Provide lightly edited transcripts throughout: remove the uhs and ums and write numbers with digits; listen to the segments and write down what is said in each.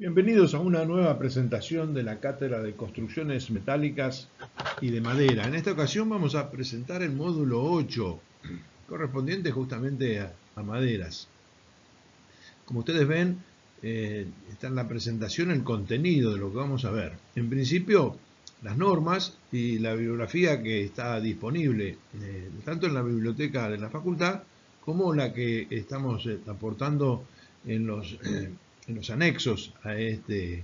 Bienvenidos a una nueva presentación de la Cátedra de Construcciones Metálicas y de Madera. En esta ocasión vamos a presentar el módulo 8, correspondiente justamente a maderas. Como ustedes ven, está en la presentación el contenido de lo que vamos a ver. En principio, las normas y la bibliografía que está disponible, tanto en la biblioteca de la facultad, como la que estamos aportando en los anexos a este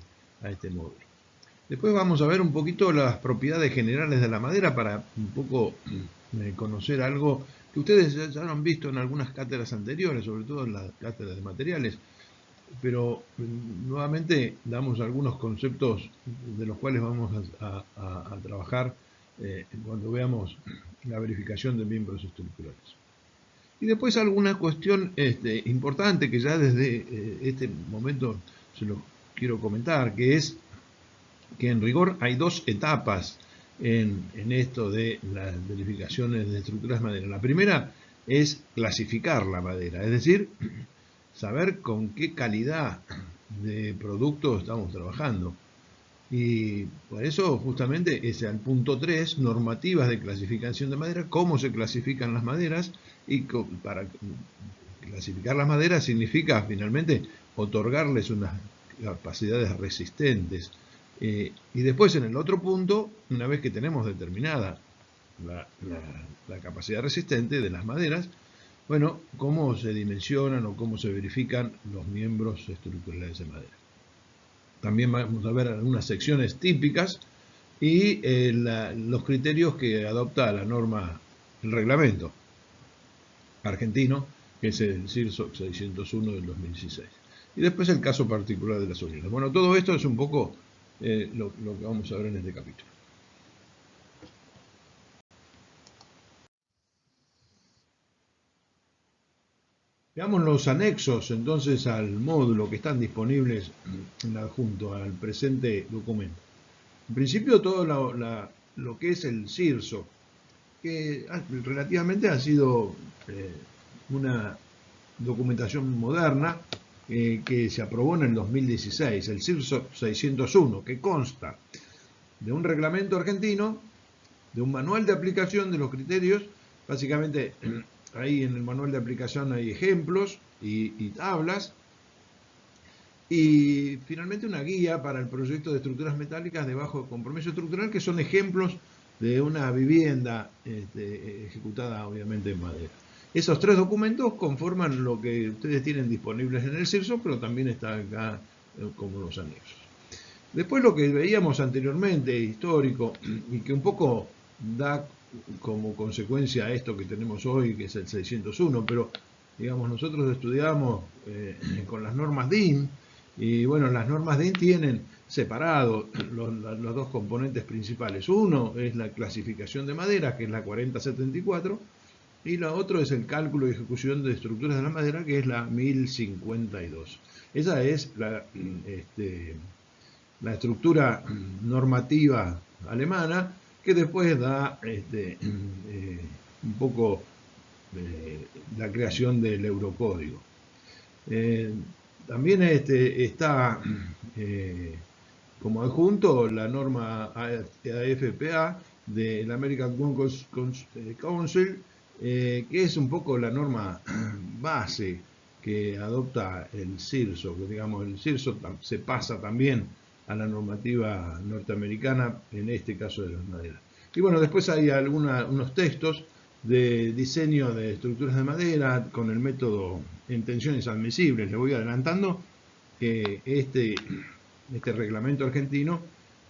módulo. Después vamos a ver un poquito las propiedades generales de la madera para un poco conocer algo que ustedes ya lo han visto en algunas cátedras anteriores, sobre todo en las cátedras de materiales, pero nuevamente damos algunos conceptos de los cuales vamos a trabajar cuando veamos la verificación de miembros estructurales. Y después alguna cuestión importante que ya desde este momento se lo quiero comentar, que es que en rigor hay dos etapas en esto de las verificaciones de estructuras de madera. La primera es clasificar la madera, es decir, saber con qué calidad de producto estamos trabajando. Y por eso justamente es el punto 3, normativas de clasificación de madera, cómo se clasifican las maderas, y para clasificar las maderas significa finalmente otorgarles unas capacidades resistentes. Y después en el otro punto, una vez que tenemos determinada la capacidad resistente de las maderas, bueno, cómo se dimensionan o cómo se verifican los miembros estructurales de madera. También vamos a ver algunas secciones típicas y los criterios que adopta la norma, el reglamento argentino, que es el CIRSO 601 del 2016. Y después el caso particular de las uniones. Bueno, todo esto es un poco lo que vamos a ver en este capítulo. Veamos los anexos entonces al módulo que están disponibles junto al presente documento. En principio todo lo que es el CIRSO, que relativamente ha sido una documentación moderna que se aprobó en el 2016, el CIRSO 601, que consta de un reglamento argentino, de un manual de aplicación de los criterios. Básicamente ahí en el manual de aplicación hay ejemplos y tablas, y finalmente una guía para el proyecto de estructuras metálicas de bajo compromiso estructural, que son ejemplos de una vivienda ejecutada obviamente en madera. Esos tres documentos conforman lo que ustedes tienen disponibles en el CIRSO, pero también está acá como los anexos. Después lo que veíamos anteriormente, histórico, y que un poco da como consecuencia a esto que tenemos hoy, que es el 601, pero digamos nosotros estudiamos con las normas DIN, y bueno, las normas DIN tienen separados los dos componentes principales. Uno es la clasificación de madera, que es la 4074, y la otra es el cálculo y ejecución de estructuras de la madera, que es la 1052. Esa es la estructura normativa alemana, que después da un poco la creación del Eurocódigo. También está como adjunto la norma AFPA del American Wood Council, que es un poco la norma base que adopta el CIRSO, que digamos el CIRSO se pasa también a la normativa norteamericana, en este caso de las maderas. Y bueno, después hay unos textos de diseño de estructuras de madera con el método en tensiones admisibles. Le voy adelantando que este reglamento argentino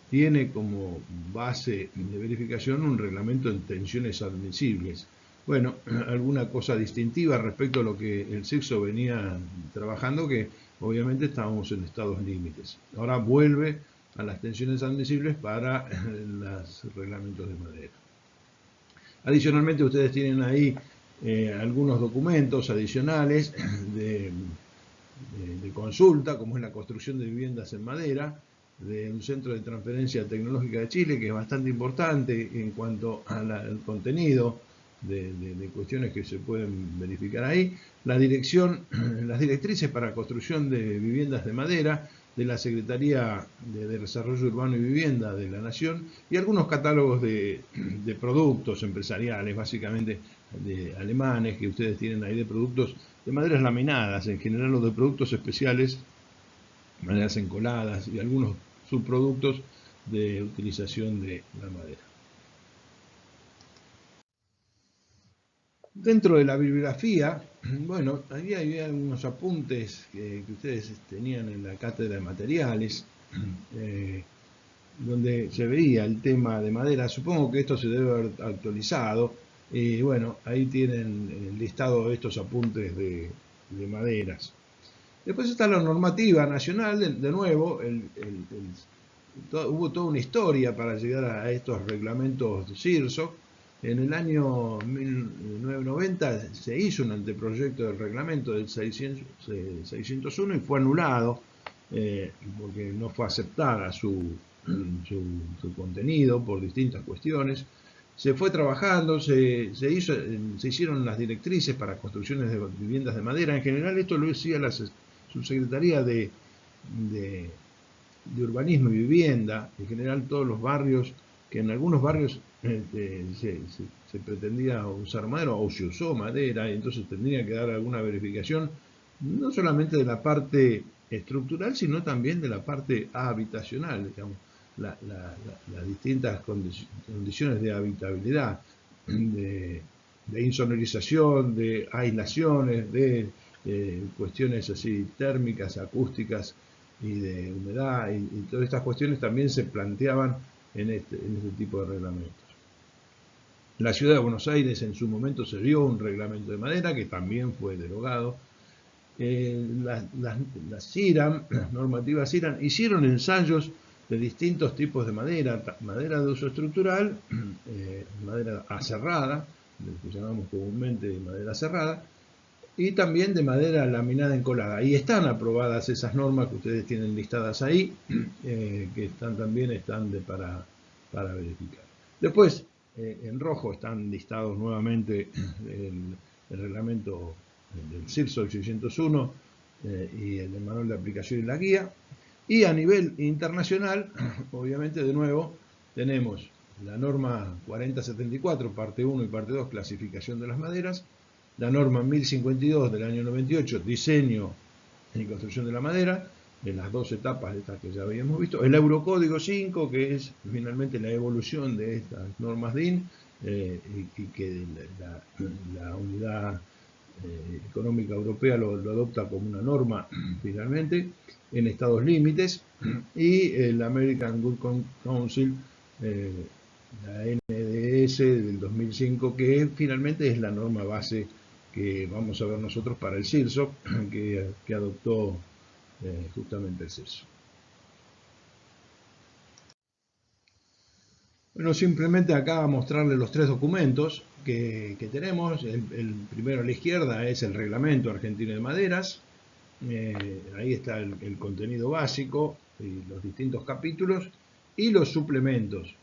tiene como base de verificación un reglamento en tensiones admisibles. Bueno, alguna cosa distintiva respecto a lo que el CIRSO venía trabajando, que obviamente estábamos en estados límites. Ahora vuelve a las tensiones admisibles para los reglamentos de madera. Adicionalmente ustedes tienen ahí algunos documentos adicionales de consulta, como es la construcción de viviendas en madera, de un centro de transferencia tecnológica de Chile, que es bastante importante en cuanto al contenido de cuestiones que se pueden verificar ahí. Las directrices para construcción de viviendas de madera, de la Secretaría de Desarrollo Urbano y Vivienda de la Nación, y algunos catálogos de productos empresariales, básicamente de alemanes, que ustedes tienen ahí, de productos de maderas laminadas, en general, o de productos especiales, maderas encoladas y algunos subproductos de utilización de la madera. Dentro de la bibliografía, bueno, ahí había algunos apuntes que ustedes tenían en la cátedra de materiales, donde se veía el tema de madera. Supongo que esto se debe haber actualizado. Y bueno, ahí tienen el listado de estos apuntes de maderas. Después está la normativa nacional, de nuevo, hubo toda una historia para llegar a estos reglamentos CIRSOC. En el año 1990 se hizo un anteproyecto del reglamento del 601 y fue anulado porque no fue aceptada su contenido por distintas cuestiones. Se fue trabajando, se hicieron las directrices para construcciones de viviendas de madera. En general esto lo hacía la Subsecretaría de Urbanismo y Vivienda. En general todos los barrios, que en algunos barrios se pretendía usar madera o se usó madera, y entonces tendría que dar alguna verificación, no solamente de la parte estructural, sino también de la parte habitacional, digamos, las distintas condiciones de habitabilidad, de insonorización, de aislaciones, de cuestiones así térmicas, acústicas y de humedad, y todas estas cuestiones también se planteaban en este tipo de reglamentos. La ciudad de Buenos Aires en su momento se dio un reglamento de madera que también fue derogado. Las CIRAM, las normativas CIRAM, hicieron ensayos de distintos tipos de madera, madera de uso estructural, madera aserrada, lo que llamamos comúnmente madera aserrada, y también de madera laminada encolada. Y están aprobadas esas normas que ustedes tienen listadas ahí, que también están para verificar. Después, en rojo están listados nuevamente el reglamento del CIRSOC 601 y el manual de aplicación y la guía. Y a nivel internacional, obviamente, de nuevo, tenemos la norma 4074, parte 1 y parte 2, clasificación de las maderas, la norma 1052 del año 98, diseño y construcción de la madera, en las dos etapas de estas que ya habíamos visto, el Eurocódigo 5, que es finalmente la evolución de estas normas DIN, y que la unidad económica europea lo adopta como una norma finalmente en estados límites, y el American Good Council, la NDS del 2005, que finalmente es la norma base que vamos a ver nosotros para el CIRSOC, que adoptó justamente el CIRSOC. Bueno, simplemente acá mostrarles los tres documentos que tenemos. El primero a la izquierda es el Reglamento Argentino de Maderas. Ahí está el contenido básico y los distintos capítulos y los suplementos.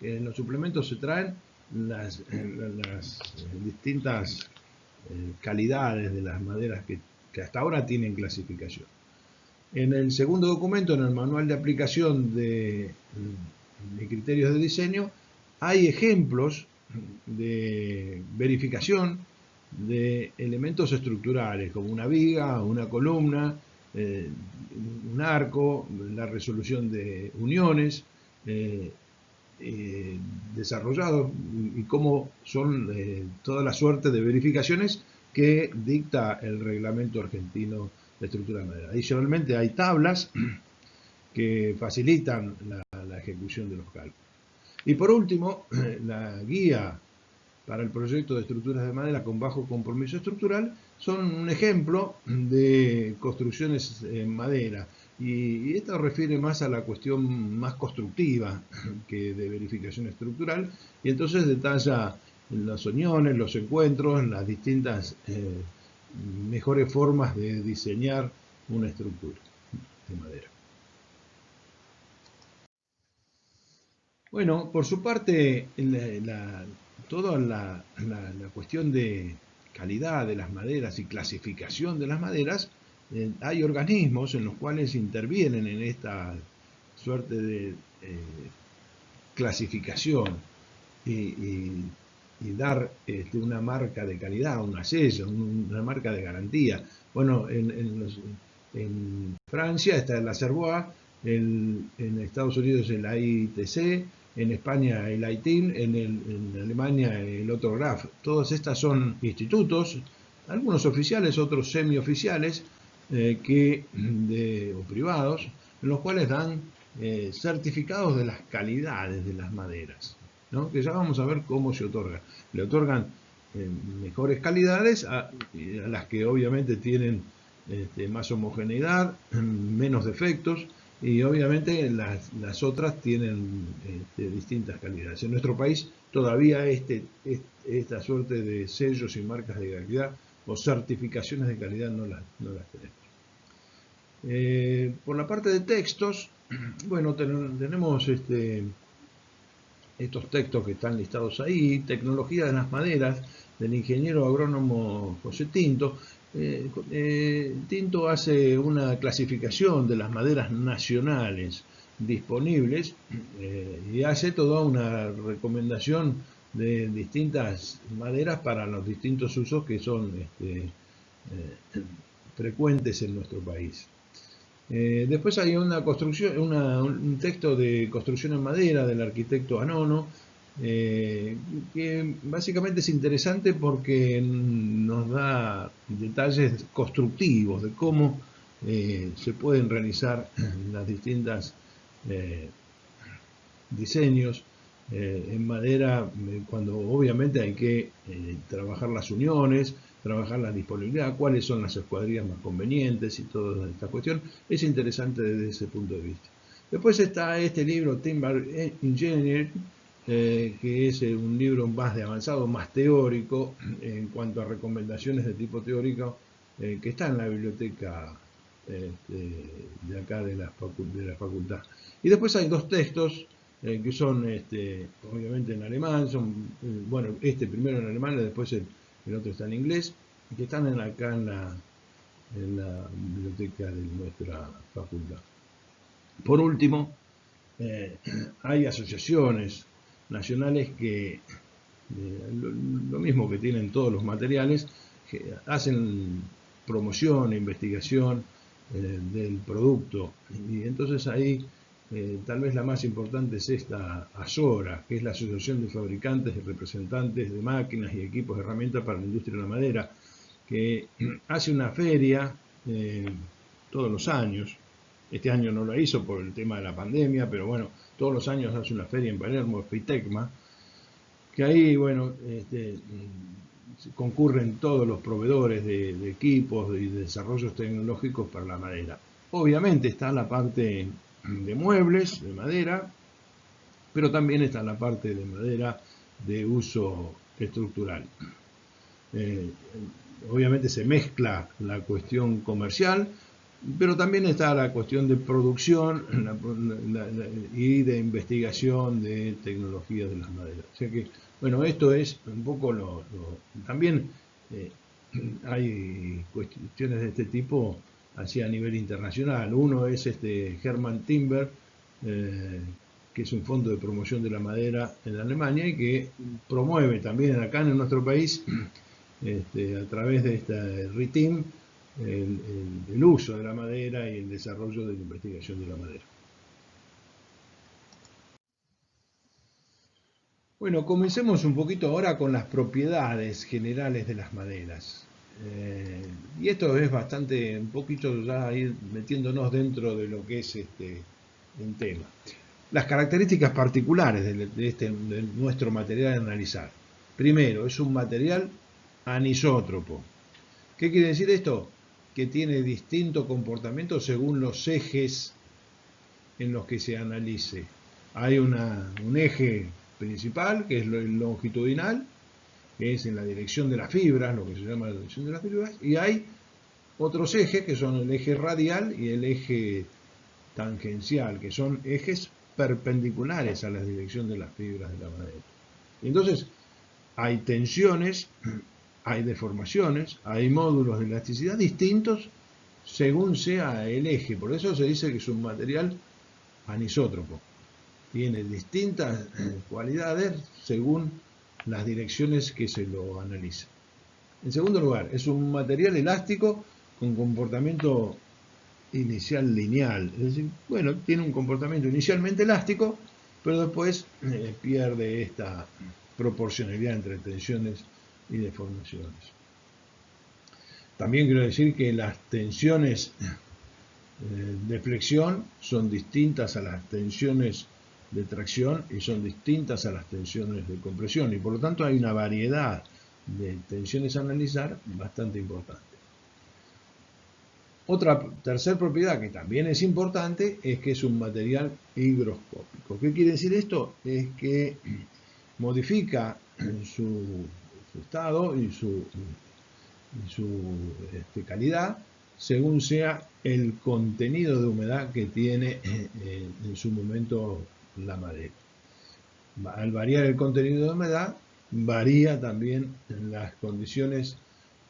En los suplementos se traen las distintas calidades de las maderas que hasta ahora tienen clasificación. En el segundo documento, en el manual de aplicación de criterios de diseño, hay ejemplos de verificación de elementos estructurales, como una viga, una columna, un arco, la resolución de uniones, desarrollados, y cómo son toda la suerte de verificaciones que dicta el reglamento argentino de estructura de madera. Adicionalmente hay tablas que facilitan la ejecución de los cálculos. Y por último, la guía para el proyecto de estructuras de madera con bajo compromiso estructural son un ejemplo de construcciones en madera. Y esto refiere más a la cuestión más constructiva que de verificación estructural, y entonces detalla las uniones, los encuentros, las distintas mejores formas de diseñar una estructura de madera. Bueno, por su parte, toda la cuestión de calidad de las maderas y clasificación de las maderas hay organismos en los cuales intervienen en esta suerte de clasificación y dar una marca de calidad, una sello, una marca de garantía. Bueno, en Francia está el Acerboa, en Estados Unidos el AITC, en España el ITIN, en Alemania el otro GRAF. Todas estas son institutos, algunos oficiales, otros semioficiales, o privados, en los cuales dan certificados de las calidades de las maderas, ¿no? Que ya vamos a ver cómo se otorga. Le otorgan mejores calidades a las que obviamente tienen más homogeneidad, menos defectos, y obviamente las otras tienen distintas calidades. En nuestro país todavía esta suerte de sellos y marcas de calidad o certificaciones de calidad no las tenemos. Por la parte de textos, bueno, tenemos estos textos que están listados ahí: Tecnología de las maderas, del ingeniero agrónomo José Tinto. Tinto hace una clasificación de las maderas nacionales disponibles y hace toda una recomendación de distintas maderas para los distintos usos que son frecuentes en nuestro país. Después hay una construcción, un texto de construcción en madera del arquitecto Anono, que básicamente es interesante porque nos da detalles constructivos de cómo se pueden realizar las distintas diseños en madera, cuando obviamente hay que trabajar las uniones, trabajar la disponibilidad, cuáles son las escuadrillas más convenientes y toda esta cuestión. Es interesante desde ese punto de vista. Después está este libro, Timber Engineering, que es un libro más de avanzado, más teórico, en cuanto a recomendaciones de tipo teórico, que está en la biblioteca de acá de la facultad. Y después hay dos textos que son obviamente en alemán, bueno, primero en alemán y después el otro está en inglés, que están acá en la biblioteca de nuestra facultad. Por último, hay asociaciones nacionales que, lo mismo que tienen todos los materiales, que hacen promoción e investigación del producto, y entonces ahí tal vez la más importante es esta ASORA, que es la Asociación de Fabricantes y Representantes de Máquinas y Equipos de Herramientas para la Industria de la Madera, que hace una feria todos los años. Este año no lo hizo por el tema de la pandemia, pero bueno, todos los años hace una feria en Palermo, FITECMA, que ahí, bueno, concurren todos los proveedores de equipos y de desarrollos tecnológicos para la madera. Obviamente está la parte de muebles, de madera, pero también está la parte de madera de uso estructural. Obviamente se mezcla la cuestión comercial, pero también está la cuestión de producción y de investigación de tecnologías de las maderas. O sea que, bueno, esto es un poco también hay cuestiones de este tipo así a nivel internacional. Uno es German Timber, que es un fondo de promoción de la madera en Alemania y que promueve también acá en nuestro país, a través de esta RITIM, el uso de la madera y el desarrollo de la investigación de la madera. Bueno, comencemos un poquito ahora con las propiedades generales de las maderas. Y esto es bastante, un poquito ya ir metiéndonos dentro de lo que es el tema. Las características particulares de nuestro material a analizar. Primero, es un material anisótropo. ¿Qué quiere decir esto? Que tiene distinto comportamiento según los ejes en los que se analice. Hay un eje principal, que es el longitudinal, que es en la dirección de las fibras, lo que se llama la dirección de las fibras, y hay otros ejes que son el eje radial y el eje tangencial, que son ejes perpendiculares a la dirección de las fibras de la madera. Entonces, hay tensiones, hay deformaciones, hay módulos de elasticidad distintos según sea el eje. Por eso se dice que es un material anisótropo. Tiene distintas cualidades según las direcciones que se lo analiza. En segundo lugar, es un material elástico con comportamiento inicial lineal. Es decir, bueno, tiene un comportamiento inicialmente elástico, pero después pierde esta proporcionalidad entre tensiones y deformaciones. También quiero decir que las tensiones de flexión son distintas a las tensiones de tracción y son distintas a las tensiones de compresión, y por lo tanto hay una variedad de tensiones a analizar bastante importante. Otra tercera propiedad que también es importante es que es un material higroscópico. ¿Qué quiere decir esto? Es que modifica su estado y su calidad según sea el contenido de humedad que tiene en su momento la madera. Al variar el contenido de humedad, varía también las condiciones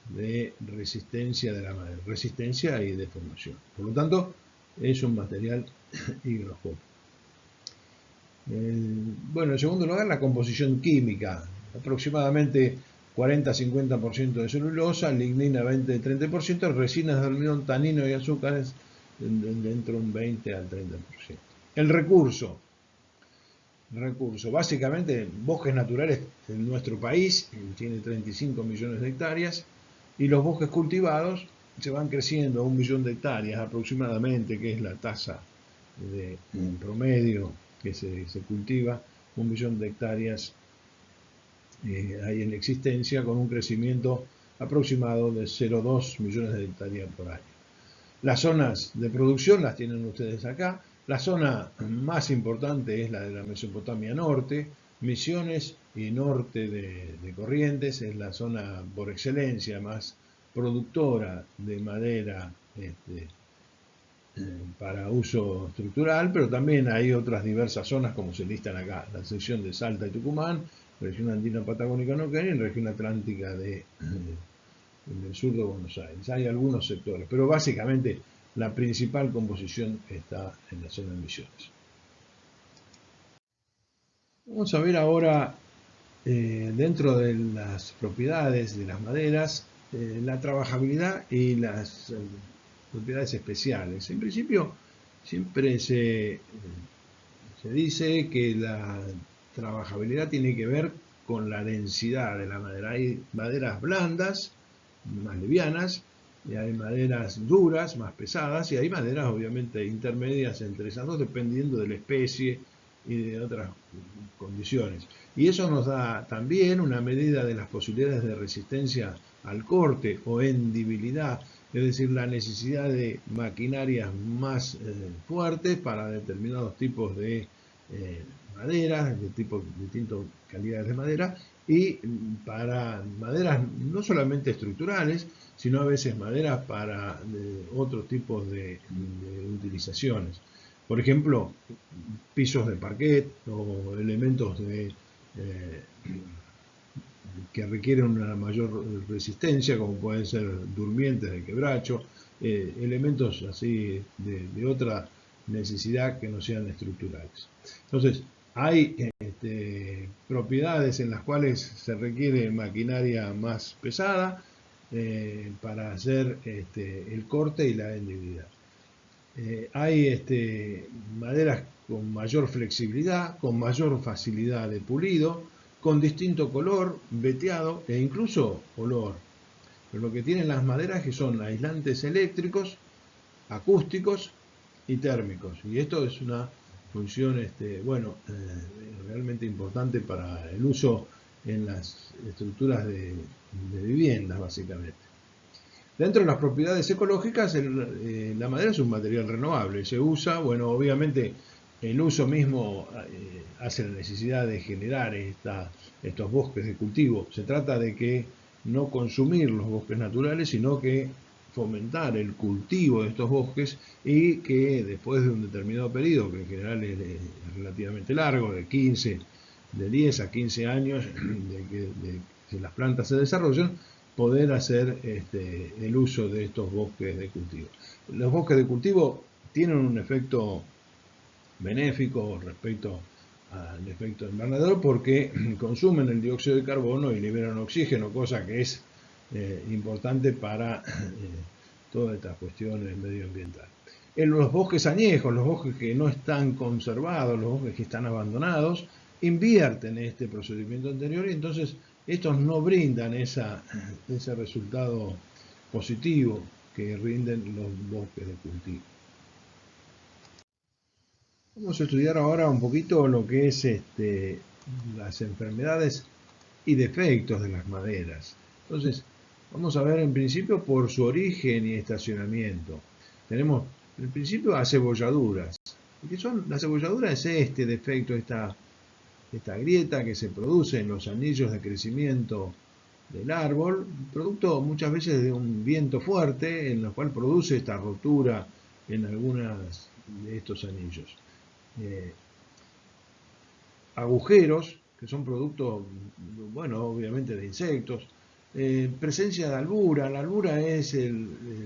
de resistencia de la madera, resistencia y deformación. Por lo tanto, es un material higroscópico. Bueno, en segundo lugar, la composición química. Aproximadamente 40-50% de celulosa, lignina 20-30%, resinas de almidón, tanino y azúcares dentro de un 20 al 30%. El recurso, básicamente bosques naturales en nuestro país, tiene 35 millones de hectáreas, y los bosques cultivados se van creciendo a 1 millón de hectáreas aproximadamente, que es la tasa de promedio que se cultiva. 1 millón de hectáreas hay en existencia, con un crecimiento aproximado de 0,2 millones de hectáreas por año. Las zonas de producción las tienen ustedes acá. La zona más importante es la de la Mesopotamia Norte, Misiones y norte de Corrientes, es la zona por excelencia más productora de madera para uso estructural, pero también hay otras diversas zonas como se listan acá, la sección de Salta y Tucumán, región andina patagónica neuquén y región atlántica del sur de Buenos Aires. Hay algunos sectores, pero básicamente la principal composición está en la zona de Misiones. Vamos a ver ahora, dentro de las propiedades de las maderas, la trabajabilidad y las propiedades especiales. En principio, siempre se dice que la trabajabilidad tiene que ver con la densidad de la madera. Hay maderas blandas, más livianas, y hay maderas duras, más pesadas, y hay maderas obviamente intermedias entre esas dos, dependiendo de la especie y de otras condiciones. Y eso nos da también una medida de las posibilidades de resistencia al corte o hendibilidad, es decir, la necesidad de maquinarias más fuertes para determinados tipos de maderas, de distintas calidades de madera, y para maderas no solamente estructurales, sino a veces maderas para otros tipos de utilizaciones. Por ejemplo, pisos de parquet o elementos que requieren una mayor resistencia, como pueden ser durmientes de quebracho, elementos así de otra necesidad que no sean estructurales. Entonces, hay propiedades en las cuales se requiere maquinaria más pesada para hacer el corte y la hendibilidad. Hay maderas con mayor flexibilidad, con mayor facilidad de pulido, con distinto color, veteado e incluso olor. Pero lo que tienen las maderas que son aislantes eléctricos, acústicos y térmicos. Y esto es una función realmente importante para el uso en las estructuras de viviendas, básicamente. Dentro de las propiedades ecológicas, la madera es un material renovable. Se usa, bueno, obviamente el uso mismo hace la necesidad de generar estos bosques de cultivo. Se trata de que no consumir los bosques naturales, sino que fomentar el cultivo de estos bosques, y que después de un determinado periodo, que en general es relativamente largo, de 10 a 15 años de que las plantas se desarrollan, poder hacer el uso de estos bosques de cultivo. Los bosques de cultivo tienen un efecto benéfico respecto al efecto invernadero porque consumen el dióxido de carbono y liberan oxígeno, cosa que es importante para todas estas cuestiones medioambientales. En los bosques añejos, los bosques que no están conservados, los bosques que están abandonados, invierten este procedimiento anterior y entonces estos no brindan ese resultado positivo que rinden los bosques de cultivo. Vamos a estudiar ahora un poquito lo que es las enfermedades y defectos de las maderas. Entonces, vamos a ver en principio por su origen y estacionamiento. Tenemos en principio acebolladuras. ¿Qué son? La cebolladura es este defecto, esta grieta que se produce en los anillos de crecimiento del árbol, producto muchas veces de un viento fuerte, en lo cual produce esta rotura en algunas de estos anillos. Agujeros, que son productos, bueno, obviamente de insectos. Presencia de albura. La albura es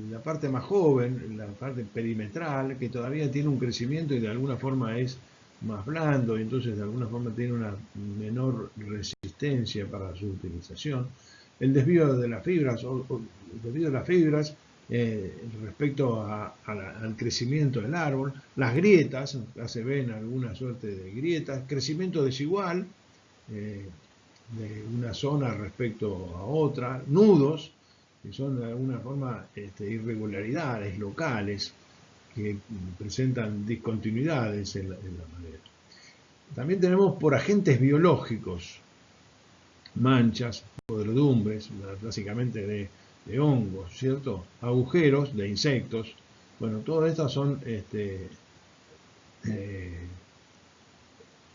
la parte más joven, la parte perimetral, que todavía tiene un crecimiento y de alguna forma es más blando y entonces de alguna forma tiene una menor resistencia para su utilización. El desvío de las fibras, el desvío de las fibras respecto al crecimiento del árbol, las grietas, ya se ven alguna suerte de grietas, crecimiento desigual de una zona respecto a otra, nudos, que son de alguna forma irregularidades locales que presentan discontinuidades en la madera. También tenemos por agentes biológicos, manchas, podredumbres, básicamente de hongos, ¿cierto? Agujeros de insectos. Bueno, todas estas son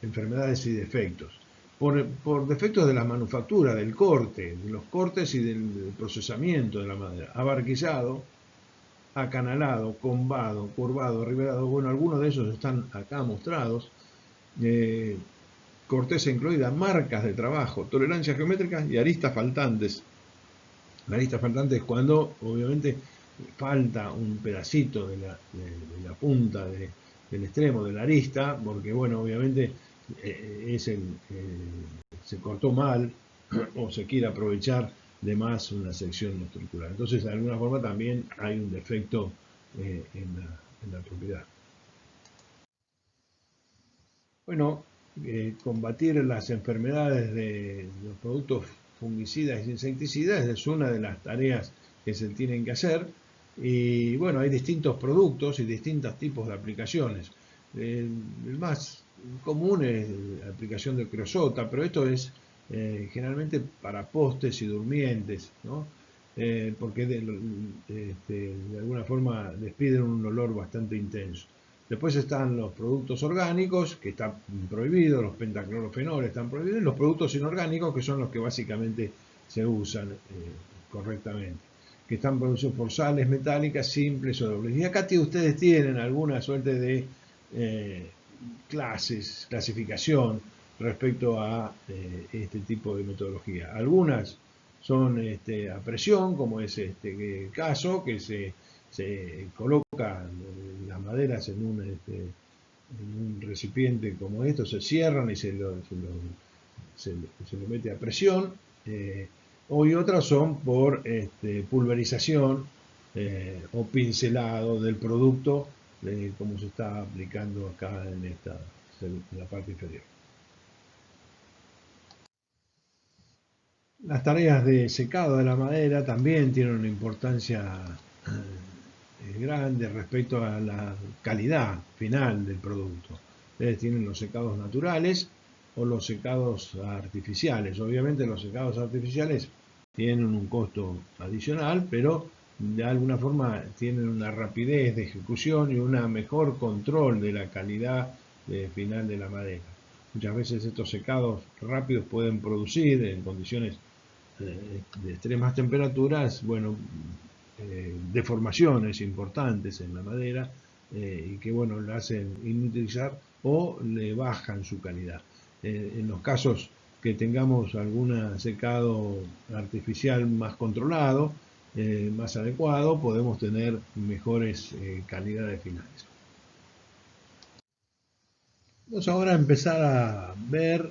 enfermedades y defectos. Por defectos de la manufactura, del corte, de los cortes y del procesamiento de la madera. Abarquillado, acanalado, combado, curvado, arriberado. Bueno, algunos de esos están acá mostrados. Corteza incluida, marcas de trabajo, tolerancias geométricas y aristas faltantes. La arista faltante es cuando obviamente falta un pedacito de la punta del extremo de la arista, porque bueno, obviamente se cortó mal o se quiere aprovechar de más una sección estructural. Entonces, de alguna forma también hay un defecto en la propiedad. Bueno, combatir las enfermedades de los productos fungicidas y insecticidas es una de las tareas que se tienen que hacer. Y bueno, hay distintos productos y distintos tipos de aplicaciones. El más común es la aplicación de creosota, pero esto es generalmente para postes y durmientes, ¿no? Porque de alguna forma despiden un olor bastante intenso. Después están los productos orgánicos, que están prohibidos, los pentaclorofenoles están prohibidos, y los productos inorgánicos, que son los que básicamente se usan correctamente, que están producidos por sales metálicas simples o dobles. Y acá ustedes tienen alguna suerte de clasificación respecto a este tipo de metodología. Algunas son a presión, como es este caso, que se colocan las maderas en un recipiente como esto, se cierran y se lo mete a presión. Hoy otras son por pulverización o pincelado del producto, como se está aplicando acá en la parte inferior. Las tareas de secado de la madera también tienen una importancia grande respecto a la calidad final del producto. Ustedes tienen los secados naturales o los secados artificiales. Obviamente los secados artificiales tienen un costo adicional, pero de alguna forma tienen una rapidez de ejecución y un mejor control de la calidad final de la madera. Muchas veces estos secados rápidos pueden producir en condiciones de extremas temperaturas, bueno, deformaciones importantes en la madera y que bueno, la hacen inutilizar o le bajan su calidad. En los casos que tengamos algún secado artificial más controlado, más adecuado, podemos tener mejores calidades finales. Vamos ahora a empezar a ver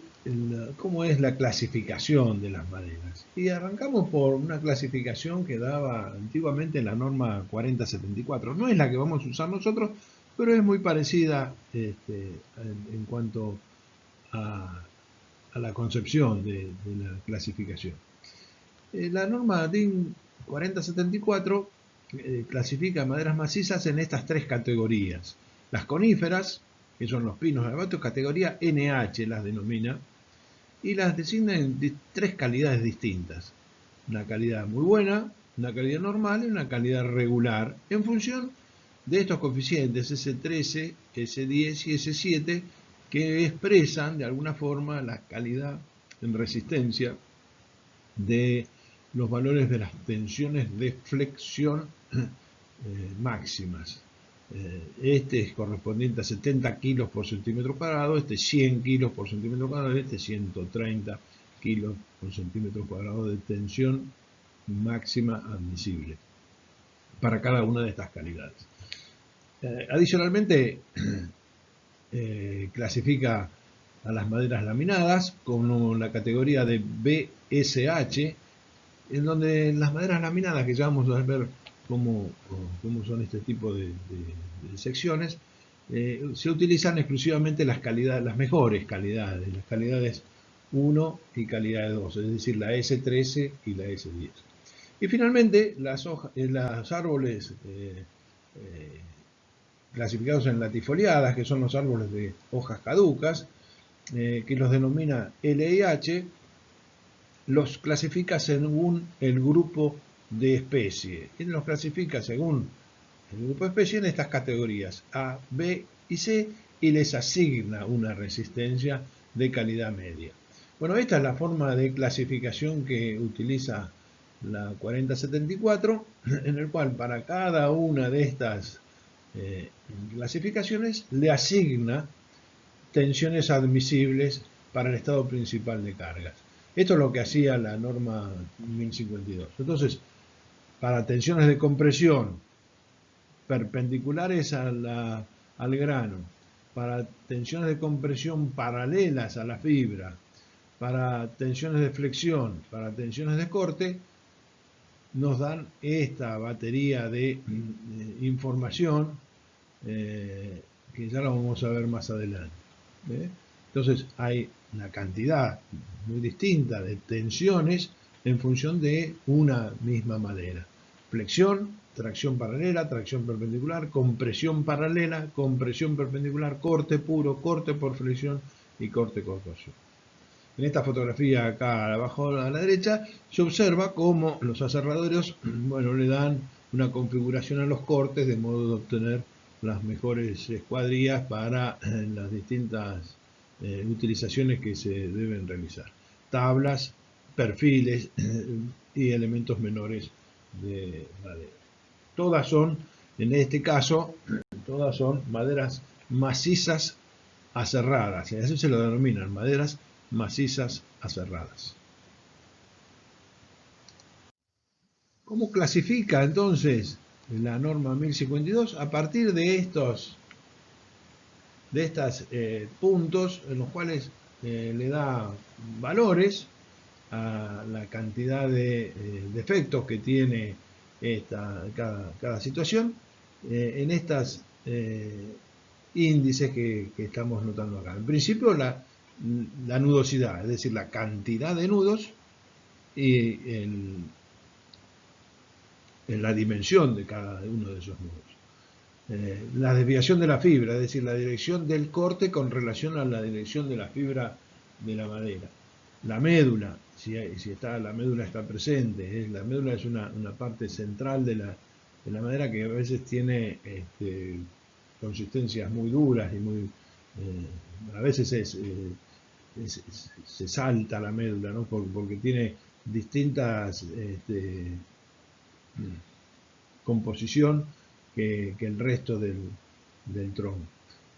cómo es la clasificación de las maderas. Y arrancamos por una clasificación que daba antiguamente la norma 4074. No es la que vamos a usar nosotros, pero es muy parecida en cuanto a la concepción de la clasificación. La norma DIN 4074 clasifica maderas macizas en estas tres categorías. Las coníferas, que son los pinos elevados, categoría NH las denomina, y las designa en tres calidades distintas. Una calidad muy buena, una calidad normal y una calidad regular, en función de estos coeficientes S13, S10 y S7, que expresan de alguna forma la calidad en resistencia de los valores de las tensiones de flexión máximas. Este es correspondiente a 70 kilos por centímetro cuadrado, este 100 kilos por centímetro cuadrado, este 130 kilos por centímetro cuadrado de tensión máxima admisible para cada una de estas calidades. Adicionalmente, clasifica a las maderas laminadas con la categoría de BSH, en donde las maderas laminadas, que ya vamos a ver cómo son este tipo de secciones, se utilizan exclusivamente las mejores calidades, las calidades 1 y calidades 2, es decir, la S13 y la S10. Y finalmente, los árboles clasificados en latifoliadas, que son los árboles de hojas caducas, que los denomina LIH, los clasifica según el grupo de especie. Y los clasifica según el grupo de especie en estas categorías A, B y C, y les asigna una resistencia de calidad media. Bueno, esta es la forma de clasificación que utiliza la 4074, en el cual para cada una de estas clasificaciones le asigna tensiones admisibles para el estado principal de cargas. Esto es lo que hacía la norma 1052. Entonces, para tensiones de compresión perpendiculares al grano, para tensiones de compresión paralelas a la fibra, para tensiones de flexión, para tensiones de corte, nos dan esta batería de información que ya la vamos a ver más adelante. Entonces hay una cantidad muy distinta de tensiones en función de una misma madera. Flexión, tracción paralela, tracción perpendicular, compresión paralela, compresión perpendicular, corte puro, corte por flexión y corte por torsión. En esta fotografía acá abajo a la derecha se observa cómo los aserraderos le dan una configuración a los cortes de modo de obtener las mejores escuadrillas para las distintas utilizaciones que se deben realizar. Tablas, perfiles y elementos menores de madera. Todas son, en este caso, todas son maderas macizas aserradas, y así se lo denominan, maderas macizas aserradas. ¿Cómo clasifica entonces la norma 1052? A partir de estos puntos en los cuales le da valores a la cantidad de defectos que tiene cada situación en estas índices que estamos notando acá. En principio la nudosidad, es decir, la cantidad de nudos y en la dimensión de cada uno de esos nudos. La desviación de la fibra, es decir, la dirección del corte con relación a la dirección de la fibra de la madera. La médula, si la médula está presente, la médula es una parte central de la madera que a veces tiene consistencias muy duras y muy a veces se salta la médula, ¿no? porque tiene distintas composición que el resto del tronco.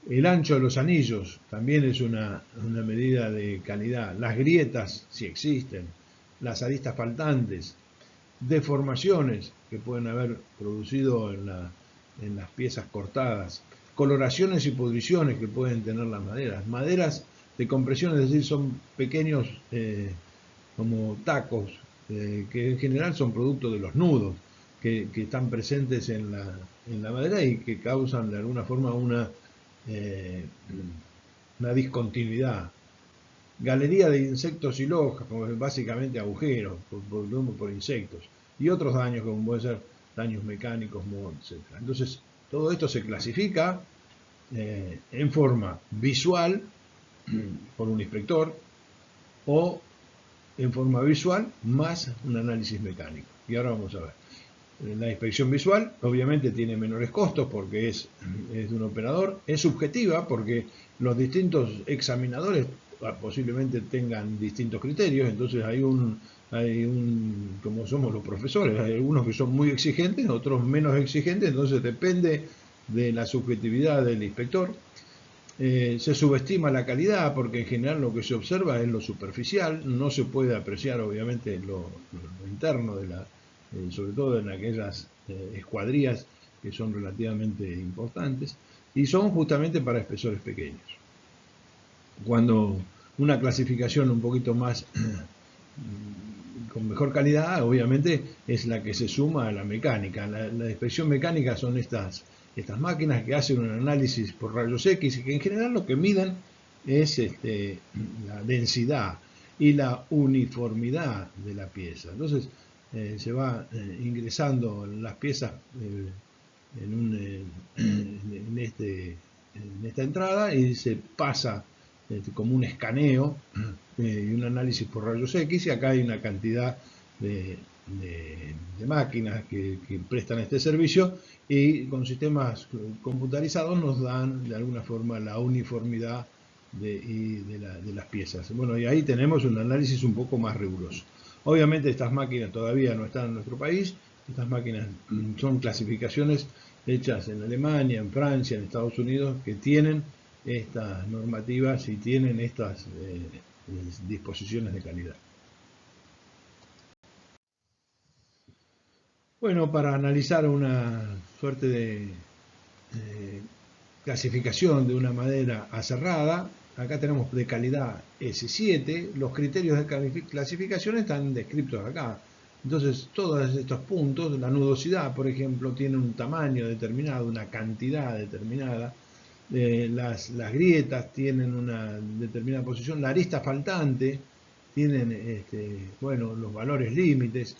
El ancho de los anillos también es una medida de calidad. Las grietas, si existen, las aristas faltantes, deformaciones que pueden haber producido en las piezas cortadas, coloraciones y pudriciones que pueden tener las maderas. Maderas de compresión, es decir, son pequeños como tacos, que en general son producto de los nudos que están presentes en la madera y que causan de alguna forma eh, una discontinuidad. Galería de insectos y lojas, como básicamente agujeros por insectos, y otros daños como pueden ser daños mecánicos, etc. Entonces, todo esto se clasifica en forma visual por un inspector o en forma visual más un análisis mecánico. Y ahora vamos a ver. La inspección visual obviamente tiene menores costos porque es de un operador, es subjetiva porque los distintos examinadores posiblemente tengan distintos criterios, entonces como somos los profesores, hay algunos que son muy exigentes, otros menos exigentes, entonces depende de la subjetividad del inspector. Se subestima la calidad porque en general lo que se observa es lo superficial, no se puede apreciar obviamente lo interno de sobre todo en aquellas escuadrías que son relativamente importantes y son justamente para espesores pequeños. Cuando una clasificación un poquito más con mejor calidad, obviamente es la que se suma a la mecánica. La inspección mecánica son estas máquinas que hacen un análisis por rayos X y que en general lo que miden es la densidad y la uniformidad de la pieza. Entonces se va ingresando las piezas en esta entrada y se pasa como un escaneo y un análisis por rayos X, y acá hay una cantidad de máquinas que prestan este servicio y con sistemas computarizados nos dan de alguna forma la uniformidad de las piezas. Bueno, y ahí tenemos un análisis un poco más riguroso. Obviamente estas máquinas todavía no están en nuestro país, estas máquinas son clasificaciones hechas en Alemania, en Francia, en Estados Unidos, que tienen estas normativas y tienen estas disposiciones de calidad. Bueno, para analizar una suerte de clasificación de una madera aserrada, acá tenemos de calidad S7, los criterios de clasificación están descritos acá. Entonces, todos estos puntos, la nudosidad, por ejemplo, tiene un tamaño determinado, una cantidad determinada, las grietas tienen una determinada posición, la arista faltante tienen bueno, los valores límites,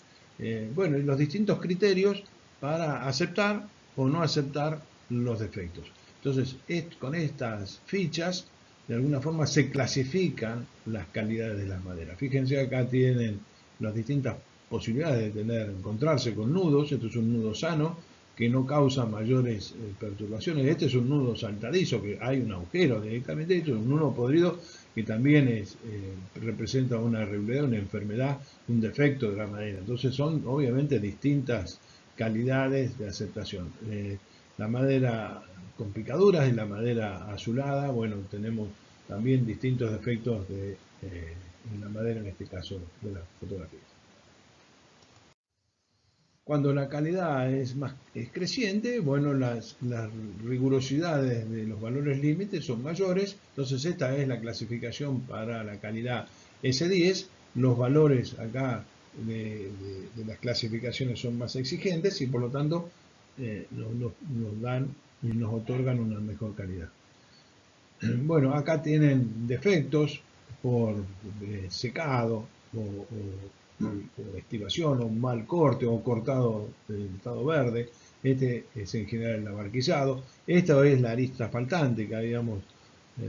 bueno, y los distintos criterios para aceptar o no aceptar los defectos. Entonces, con estas fichas, de alguna forma se clasifican las calidades de las maderas. Fíjense, acá tienen las distintas posibilidades de encontrarse con nudos. Esto es un nudo sano que no causa mayores perturbaciones. Este es un nudo saltadizo, que hay un agujero directamente. Esto es un nudo podrido que también representa una irregularidad, una enfermedad, un defecto de la madera. Entonces son obviamente distintas calidades de aceptación. La madera con picaduras y la madera azulada, bueno, tenemos también distintos defectos en la madera, en este caso de la fotografía. Cuando la calidad es creciente, bueno, las rigurosidades de los valores límites son mayores, entonces esta es la clasificación para la calidad S10, los valores acá de las clasificaciones son más exigentes y por lo tanto nos dan y nos otorgan una mejor calidad. Bueno, acá tienen defectos por secado o estivación o un mal corte o cortado del estado verde. Este es en general el abarquillado. Esta es la arista faltante que habíamos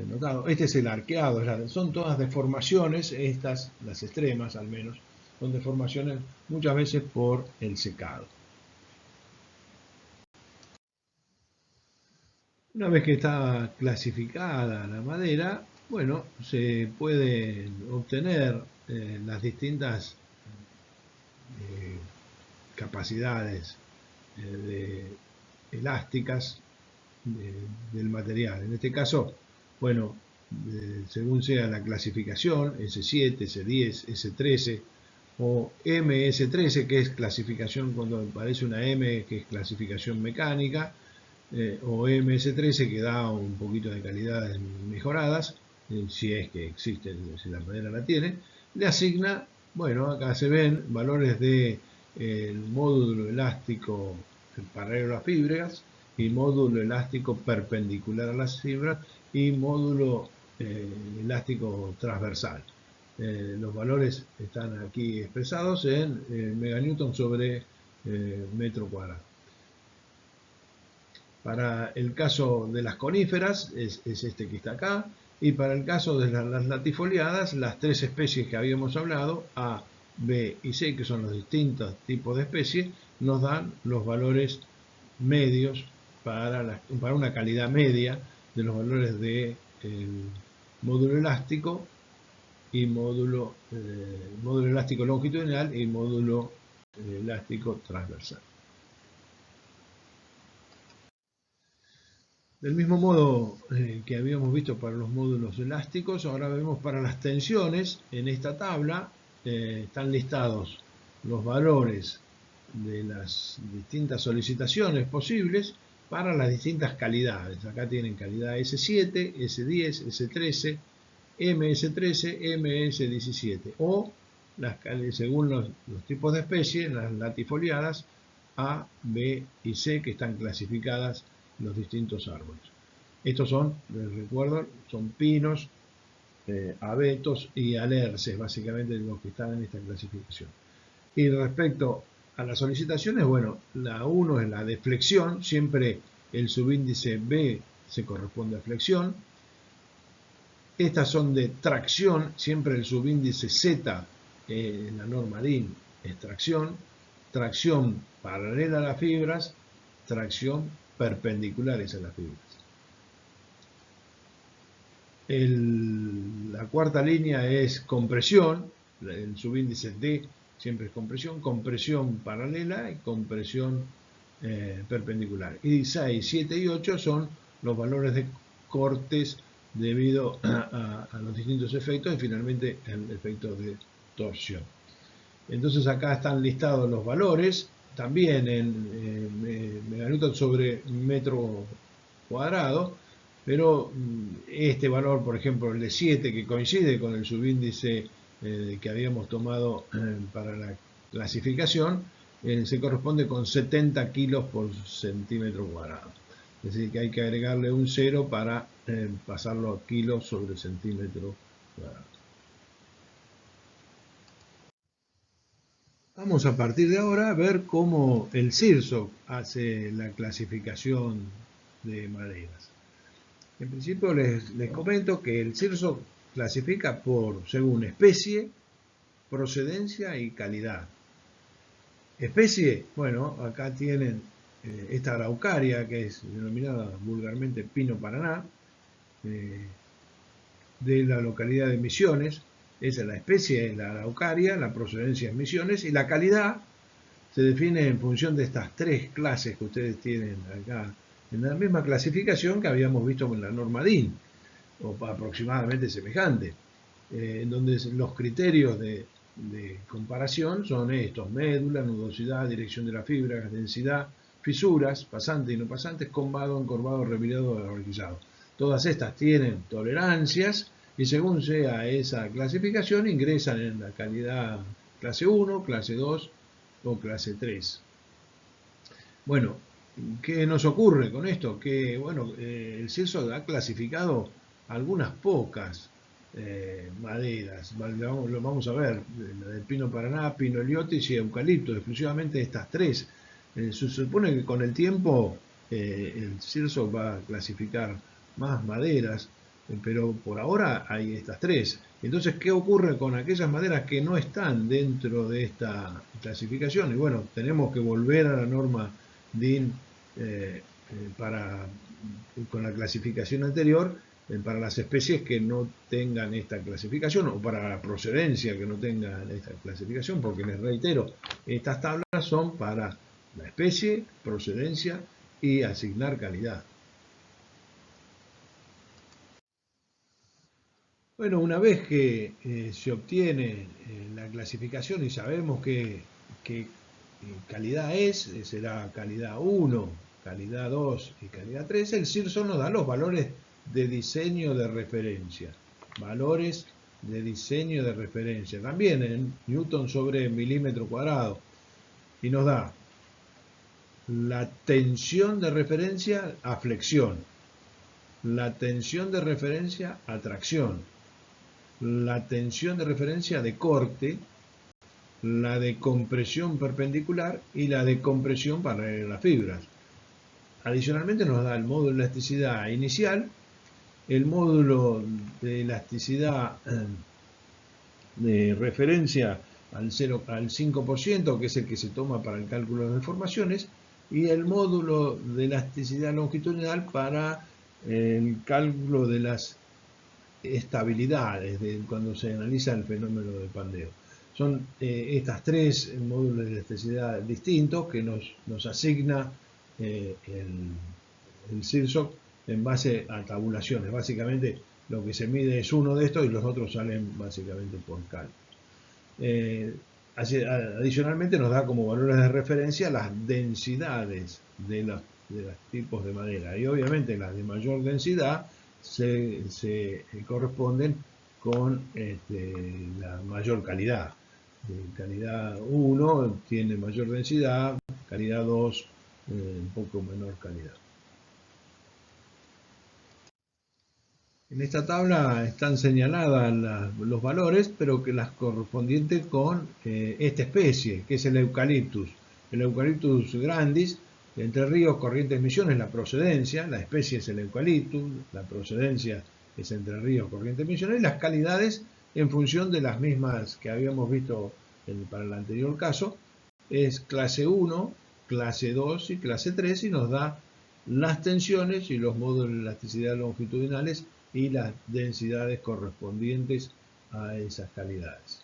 notado. Este es el arqueado. Son todas deformaciones, estas, las extremas al menos, son deformaciones muchas veces por el secado. Una vez que está clasificada la madera, bueno, se pueden obtener las distintas capacidades elásticas del material. En este caso, bueno, según sea la clasificación, S7, S10, S13 o MS13, que es clasificación cuando aparece una M, que es clasificación mecánica, o MS13, que da un poquito de calidades mejoradas, si es que existe, si la madera la tiene, le asigna, bueno, acá se ven valores de el módulo elástico paralelo a las fibras y módulo elástico perpendicular a las fibras y módulo elástico transversal. Los valores están aquí expresados en meganewton sobre metro cuadrado. Para el caso de las coníferas es este que está acá, y para el caso de las latifoliadas, las tres especies que habíamos hablado, A, B y C, que son los distintos tipos de especies, nos dan los valores medios para una calidad media de los valores de módulo elástico y módulo elástico longitudinal y módulo elástico transversal. Del mismo modo que habíamos visto para los módulos elásticos, ahora vemos para las tensiones. En esta tabla están listados los valores de las distintas solicitaciones posibles para las distintas calidades. Acá tienen calidad S7, S10, S13, MS13, MS17 o según los tipos de especies, las latifoliadas A, B y C, que están clasificadas los distintos árboles. Estos son, les recuerdo, son pinos, abetos y alerces, básicamente los que están en esta clasificación. Y respecto a las solicitaciones, bueno, la 1 es la de flexión, siempre el subíndice B se corresponde a flexión. Estas son de tracción, siempre el subíndice Z en la norma DIN es tracción, tracción paralela a las fibras, tracción perpendiculares a las fibras. La cuarta línea es compresión, el subíndice D siempre es compresión, compresión paralela y compresión perpendicular. Y 6, 7 y 8 son los valores de cortes debido a los distintos efectos y finalmente el efecto de torsión. Entonces acá están listados los valores, también en meganewton sobre metro cuadrado, pero este valor, por ejemplo, el de 7, que coincide con el subíndice que habíamos tomado para la clasificación, se corresponde con 70 kilos por centímetro cuadrado. Es decir, que hay que agregarle un 0 para pasarlo a kilos sobre centímetro cuadrado. Vamos a partir de ahora a ver cómo el CIRSO hace la clasificación de maderas. En principio les comento que el CIRSO clasifica según especie, procedencia y calidad. Especie, bueno, acá tienen esta araucaria, que es denominada vulgarmente pino paraná, de la localidad de Misiones. Esa es la especie, la araucaria, la procedencia es Misiones, y la calidad se define en función de estas tres clases que ustedes tienen acá, en la misma clasificación que habíamos visto con la norma DIN, o aproximadamente semejante, en donde los criterios de comparación son estos: médula, nudosidad, dirección de la fibra, densidad, fisuras, pasantes y no pasantes, combado, encorvado, revirado o ahorquillado. Todas estas tienen tolerancias y según sea esa clasificación ingresan en la calidad clase 1, clase 2 o clase 3. Bueno, ¿qué nos ocurre con esto? Que bueno, el CIRSO ha clasificado algunas pocas maderas, lo vamos a ver, la del pino paraná, pino heliotis y eucalipto, exclusivamente estas tres. Se supone que con el tiempo el CIRSO va a clasificar más maderas, pero por ahora hay estas tres. Entonces, ¿qué ocurre con aquellas maderas que no están dentro de esta clasificación? Y bueno, tenemos que volver a la norma DIN con la clasificación anterior para las especies que no tengan esta clasificación, o para la procedencia que no tengan esta clasificación, porque les reitero, estas tablas son para la especie, procedencia y asignar calidad. Bueno, una vez que se obtiene la clasificación y sabemos qué calidad es, será calidad 1, calidad 2 y calidad 3, el CIRSO nos da los valores de diseño de referencia. Valores de diseño de referencia, también en Newton sobre milímetro cuadrado. Y nos da la tensión de referencia a flexión, la tensión de referencia a tracción, la tensión de referencia de corte, la de compresión perpendicular y la de compresión para las fibras. Adicionalmente nos da el módulo de elasticidad inicial, el módulo de elasticidad de referencia al 5%, que es el que se toma para el cálculo de deformaciones, y el módulo de elasticidad longitudinal para el cálculo de las estabilidades cuando se analiza el fenómeno de pandeo. Son estas tres módulos de elasticidad distintos que nos asigna el CIRSOC en base a tabulaciones. Básicamente lo que se mide es uno de estos y los otros salen básicamente por cálculo. Adicionalmente nos da como valores de referencia las densidades de los tipos de madera, y obviamente las de mayor densidad se corresponden con la mayor calidad. Calidad 1 tiene mayor densidad, calidad 2 un poco menor calidad. En esta tabla están señaladas los valores, pero que las correspondientes con esta especie, que es el Eucaliptus. El Eucaliptus grandis, Entre Ríos, Corrientes, Misiones, la procedencia, la especie es el Eucaliptus, la procedencia es Entre Ríos, Corrientes, Misiones, y las calidades en función de las mismas que habíamos visto para el anterior caso, es clase 1, clase 2 y clase 3, y nos da las tensiones y los módulos de elasticidad longitudinales y las densidades correspondientes a esas calidades.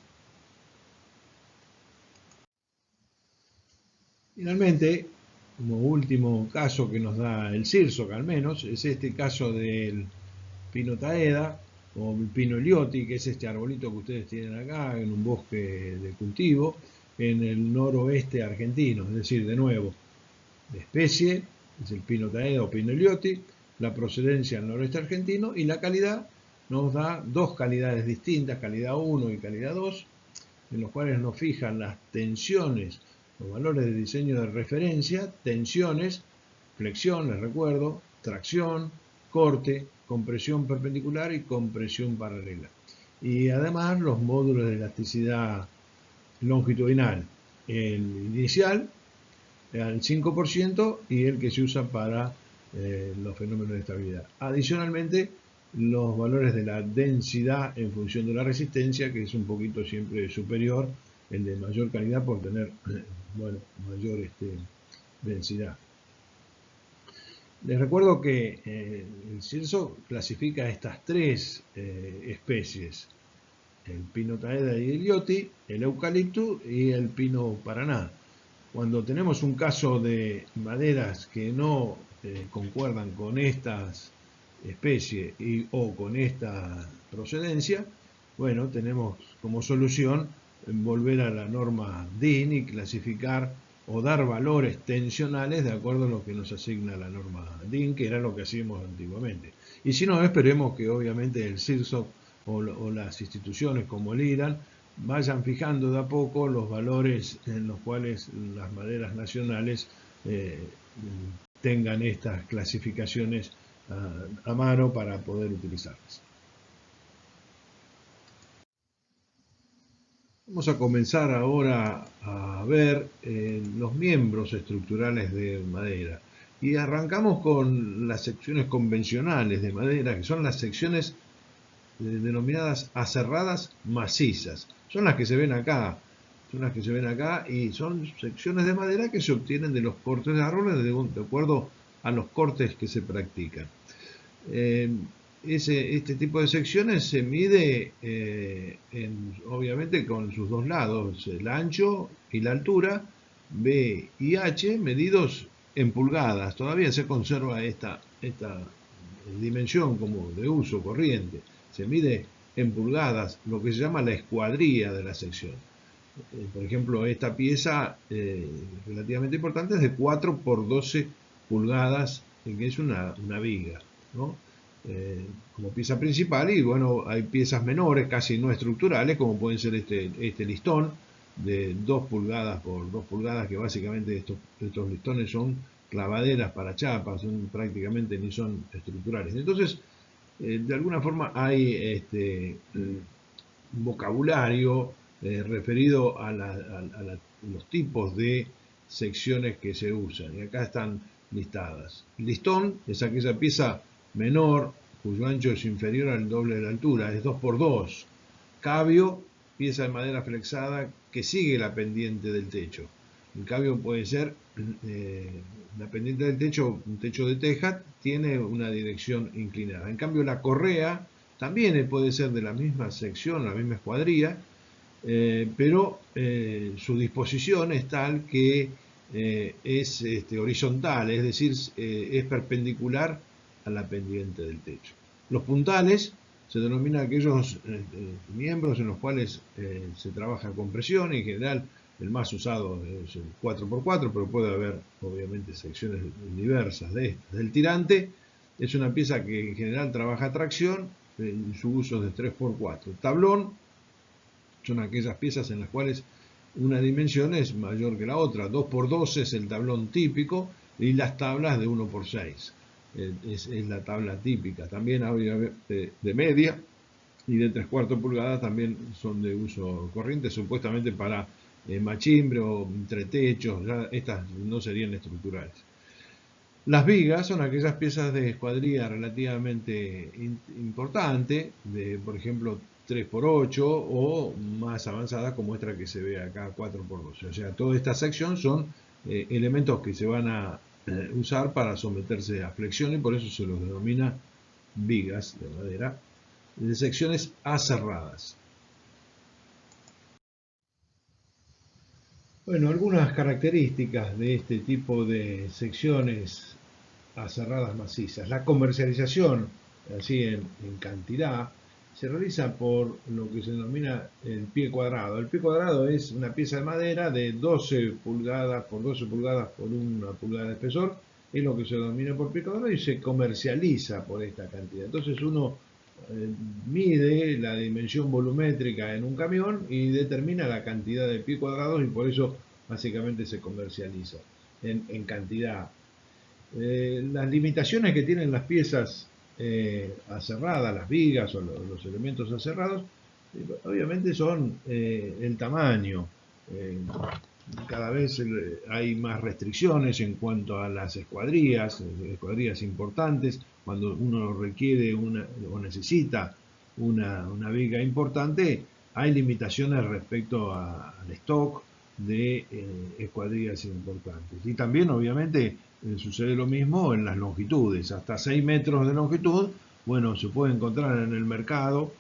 Finalmente, como último caso que nos da el CIRSOC al menos, es este caso del pino taeda o el pino elioti, que es este arbolito que ustedes tienen acá en un bosque de cultivo en el noroeste argentino, es decir, de nuevo, de especie es el pino taeda o pino elioti, la procedencia al noroeste argentino, y la calidad nos da dos calidades distintas, calidad 1 y calidad 2, en los cuales nos fijan las tensiones, los valores de diseño de referencia, tensiones, flexión, les recuerdo, tracción, corte, compresión perpendicular y compresión paralela. Y además los módulos de elasticidad longitudinal, el inicial al 5% y el que se usa para los fenómenos de estabilidad. Adicionalmente, los valores de la densidad en función de la resistencia, que es un poquito siempre superior, el de mayor calidad por tener mayor densidad. Les recuerdo que el CIRSO clasifica estas tres especies: el pino taeda y elioti, el eucalipto y el pino paraná. Cuando tenemos un caso de maderas que no concuerdan con estas especies o con esta procedencia, bueno, tenemos como solución volver a la norma DIN y clasificar o dar valores tensionales de acuerdo a lo que nos asigna la norma DIN, que era lo que hacíamos antiguamente. Y si no, esperemos que obviamente el CIRSOC o las instituciones como el IRAN vayan fijando de a poco los valores en los cuales las maderas nacionales tengan estas clasificaciones a mano para poder utilizarlas. Vamos a comenzar ahora a ver los miembros estructurales de madera. Y arrancamos con las secciones convencionales de madera, que son las secciones denominadas aserradas macizas. Son las que se ven acá. Y son secciones de madera que se obtienen de los cortes de árboles de acuerdo a los cortes que se practican. Este tipo de secciones se mide obviamente con sus dos lados, el ancho y la altura, B y H, medidos en pulgadas. Todavía se conserva esta dimensión como de uso corriente. Se mide en pulgadas lo que se llama la escuadría de la sección. Por ejemplo, esta pieza relativamente importante es de 4 por 12 pulgadas, que es una viga, ¿no? Como pieza principal. Y bueno, hay piezas menores, casi no estructurales, como pueden ser este listón de 2 pulgadas por 2 pulgadas, que básicamente estos listones son clavaderas para chapas, son prácticamente ni son estructurales. Entonces, de alguna forma hay un vocabulario referido a los tipos de secciones que se usan. Y acá están listadas. Listón es aquella pieza menor cuyo ancho es inferior al doble de la altura, es 2 por 2. Cabio, pieza de madera flexada que sigue la pendiente del techo. El cabio puede ser la pendiente del techo, un techo de teja, tiene una dirección inclinada. En cambio, la correa también puede ser de la misma sección, la misma escuadría, pero su disposición es tal que es horizontal, es decir, es perpendicular a la pendiente del techo. Los puntales se denominan aquellos miembros en los cuales se trabaja con presión. En general, el más usado es el 4x4, pero puede haber obviamente secciones diversas de estas. El tirante es una pieza que en general trabaja a tracción, y su uso es de 3x4. Tablón son aquellas piezas en las cuales una dimensión es mayor que la otra. 2x2 es el tablón típico, y las tablas de 1x6. Es la tabla típica. También de media y de 3/4 pulgadas también son de uso corriente, supuestamente para machimbre o entretechos. Ya estas no serían estructurales. Las vigas son aquellas piezas de escuadría relativamente importante, de por ejemplo 3x8 o más avanzada como esta que se ve acá 4x12. O sea, toda esta sección son elementos que se van a usar para someterse a flexión, y por eso se los denomina vigas de madera de secciones aserradas. Bueno, algunas características de este tipo de secciones aserradas macizas. La comercialización, así en cantidad, se realiza por lo que se denomina el pie cuadrado. El pie cuadrado es una pieza de madera de 12 pulgadas por 12 pulgadas por 1 pulgada de espesor, es lo que se denomina por pie cuadrado, y se comercializa por esta cantidad. Entonces uno mide la dimensión volumétrica en un camión y determina la cantidad de pie cuadrados, y por eso básicamente se comercializa en cantidad. Las limitaciones que tienen las piezas aserradas, las vigas o los elementos aserrados, obviamente son el tamaño. Cada vez hay más restricciones en cuanto a las escuadrías importantes. Cuando uno requiere o necesita una viga importante, hay limitaciones respecto al stock de escuadrillas importantes. Y también, obviamente, sucede lo mismo en las longitudes. Hasta 6 metros de longitud, bueno, se puede encontrar en el mercado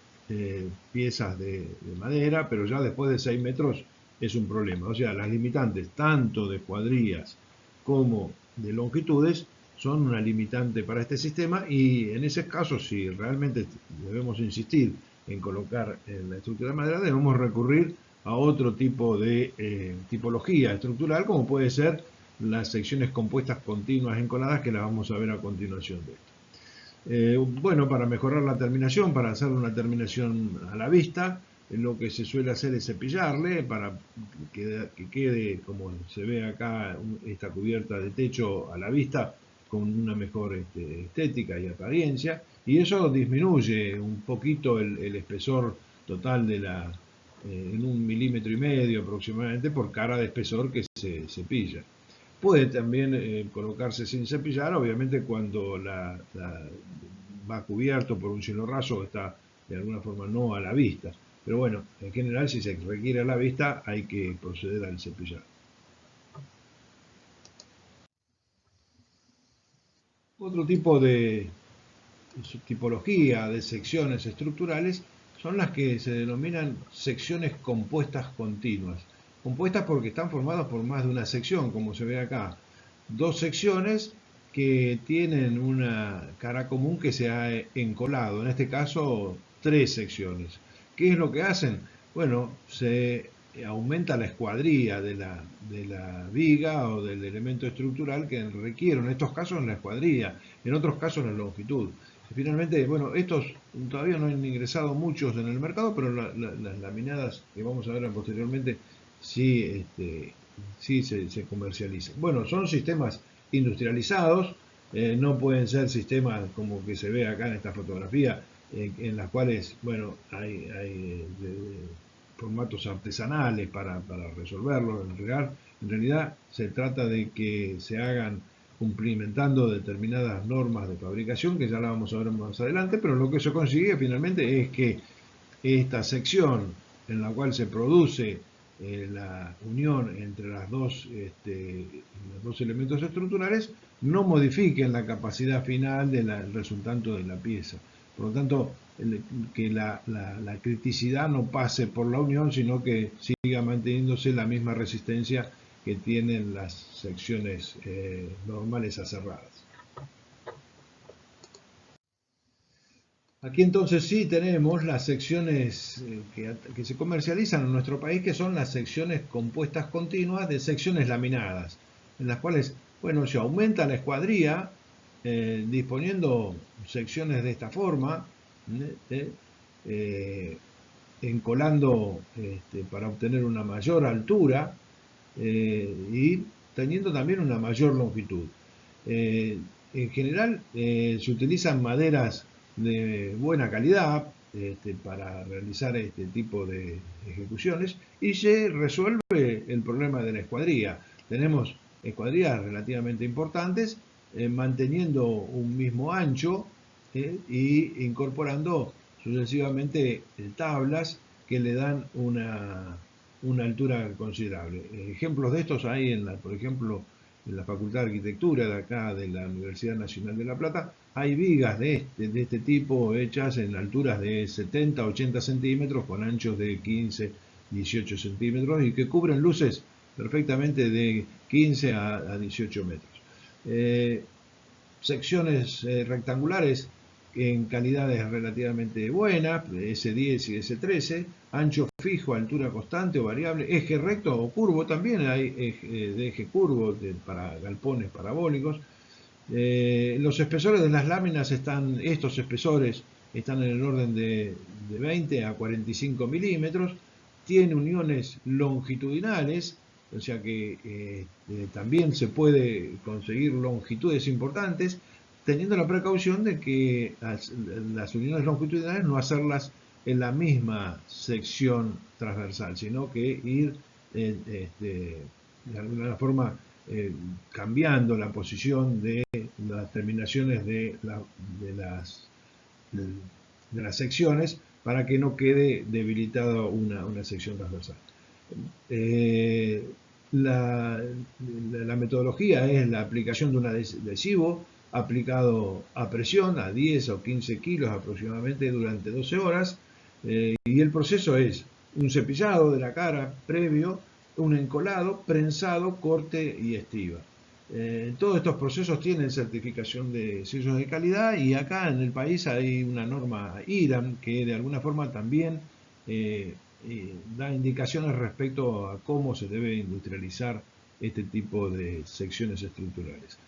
piezas de madera, pero ya después de 6 metros es un problema. O sea, las limitantes tanto de escuadrillas como de longitudes son una limitante para este sistema, y en ese caso, si realmente debemos insistir en colocar en la estructura de madera, debemos recurrir a otro tipo de tipología estructural, como puede ser las secciones compuestas continuas encoladas, que las vamos a ver a continuación de esto. Bueno, para mejorar la terminación, para hacer una terminación a la vista, lo que se suele hacer es cepillarle para que quede, como se ve acá, esta cubierta de techo a la vista con una mejor estética y apariencia, y eso disminuye un poquito el espesor total de en 1,5 milímetros aproximadamente por cara de espesor que se cepilla. Puede también colocarse sin cepillar, obviamente cuando va cubierto por un cielo raso, está de alguna forma no a la vista. Pero bueno, en general, si se requiere a la vista, hay que proceder al cepillado. Otro tipo de tipología de secciones estructurales son las que se denominan secciones compuestas continuas. Compuestas porque están formadas por más de una sección, como se ve acá. Dos secciones que tienen una cara común que se ha encolado, en este caso 3 secciones. ¿Qué es lo que hacen? Bueno, se aumenta la escuadría de la viga o del elemento estructural que requiere, en estos casos la escuadría, en otros casos la longitud. Finalmente, bueno, estos todavía no han ingresado muchos en el mercado, pero las laminadas que vamos a ver posteriormente sí, sí se comercializan. Bueno, son sistemas industrializados, no pueden ser sistemas como que se ve acá en esta fotografía, en las cuales, bueno, hay formatos artesanales para resolverlo. En realidad se trata de que se hagan cumplimentando determinadas normas de fabricación, que ya la vamos a ver más adelante, pero lo que se consigue finalmente es que esta sección en la cual se produce la unión entre los dos elementos estructurales no modifiquen la capacidad final del resultante de la pieza. Por lo tanto, que la criticidad no pase por la unión, sino que siga manteniéndose la misma resistencia que tienen las secciones normales aserradas. Aquí entonces sí tenemos las secciones que se comercializan en nuestro país, que son las secciones compuestas continuas de secciones laminadas, en las cuales, bueno, se aumenta la escuadría disponiendo secciones de esta forma, encolando para obtener una mayor altura y teniendo también una mayor longitud. En general se utilizan maderas de buena calidad para realizar este tipo de ejecuciones y se resuelve el problema de la escuadría. Tenemos escuadrías relativamente importantes manteniendo un mismo ancho y incorporando sucesivamente tablas que le dan una altura considerable. Ejemplos de estos hay por ejemplo, en la Facultad de Arquitectura de acá de la Universidad Nacional de La Plata, hay vigas de este tipo hechas en alturas de 70, 80 centímetros con anchos de 15, 18 centímetros y que cubren luces perfectamente de 15 a 18 metros. Secciones rectangulares en calidades relativamente buenas, S10 y S13, ancho fijo, altura constante o variable, eje recto o curvo, también hay de eje curvo para galpones parabólicos. Los espesores de las láminas estos espesores están en el orden de 20 a 45 milímetros, tiene uniones longitudinales, o sea que también se puede conseguir longitudes importantes, teniendo la precaución de que las uniones longitudinales no hacerlas en la misma sección transversal, sino que ir de alguna forma cambiando la posición de las terminaciones de las secciones para que no quede debilitada una sección transversal. La metodología es la aplicación de un adhesivo aplicado a presión a 10 o 15 kilos aproximadamente durante 12 horas y el proceso es un cepillado de la cara previo, un encolado, prensado, corte y estiba. Todos estos procesos tienen certificación de sellos de calidad y acá en el país hay una norma IRAM que de alguna forma también da indicaciones respecto a cómo se debe industrializar este tipo de secciones estructurales.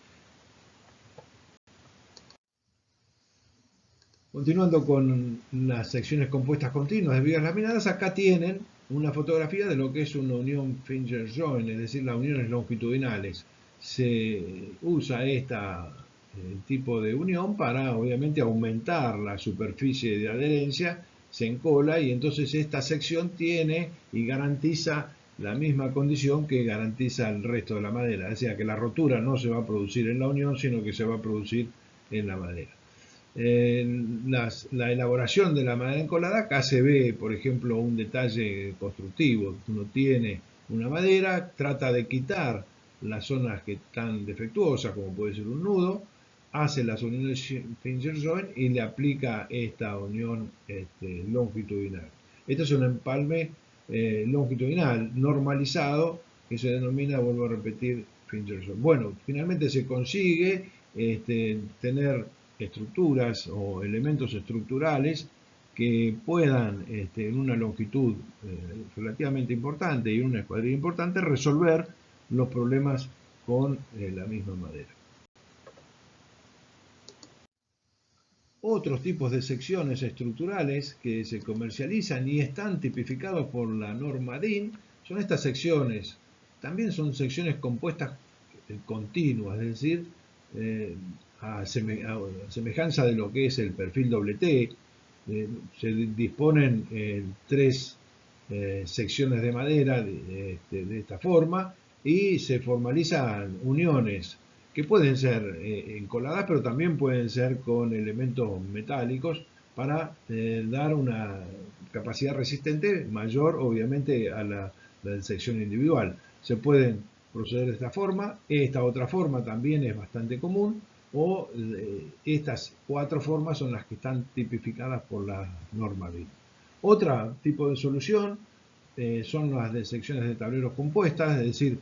Continuando con las secciones compuestas continuas de vigas laminadas, acá tienen una fotografía de lo que es una unión finger joint, es decir, las uniones longitudinales. Se usa este tipo de unión para obviamente aumentar la superficie de adherencia, se encola y entonces esta sección tiene y garantiza la misma condición que garantiza el resto de la madera, o sea que la rotura no se va a producir en la unión, sino que se va a producir en la madera. La elaboración de la madera encolada, acá se ve, por ejemplo, un detalle constructivo. Uno tiene una madera, trata de quitar las zonas que están defectuosas, como puede ser un nudo, hace las uniones finger joint y le aplica esta unión longitudinal. Este es un empalme longitudinal normalizado que se denomina, vuelvo a repetir, finger joint. Bueno, finalmente se consigue tener estructuras o elementos estructurales que puedan, en una longitud relativamente importante y en una escuadrilla importante, resolver los problemas con la misma madera. Otros tipos de secciones estructurales que se comercializan y están tipificados por la norma DIN son estas secciones. También son secciones compuestas continuas, es decir, a semejanza de lo que es el perfil T, se disponen tres secciones de madera de esta forma y se formalizan uniones que pueden ser encoladas, pero también pueden ser con elementos metálicos para dar una capacidad resistente mayor, obviamente, a la sección individual. Se pueden proceder de esta forma. Esta otra forma también es bastante común, o estas cuatro formas son las que están tipificadas por la norma DIN. Otro tipo de solución son las de secciones de tableros compuestas, es decir,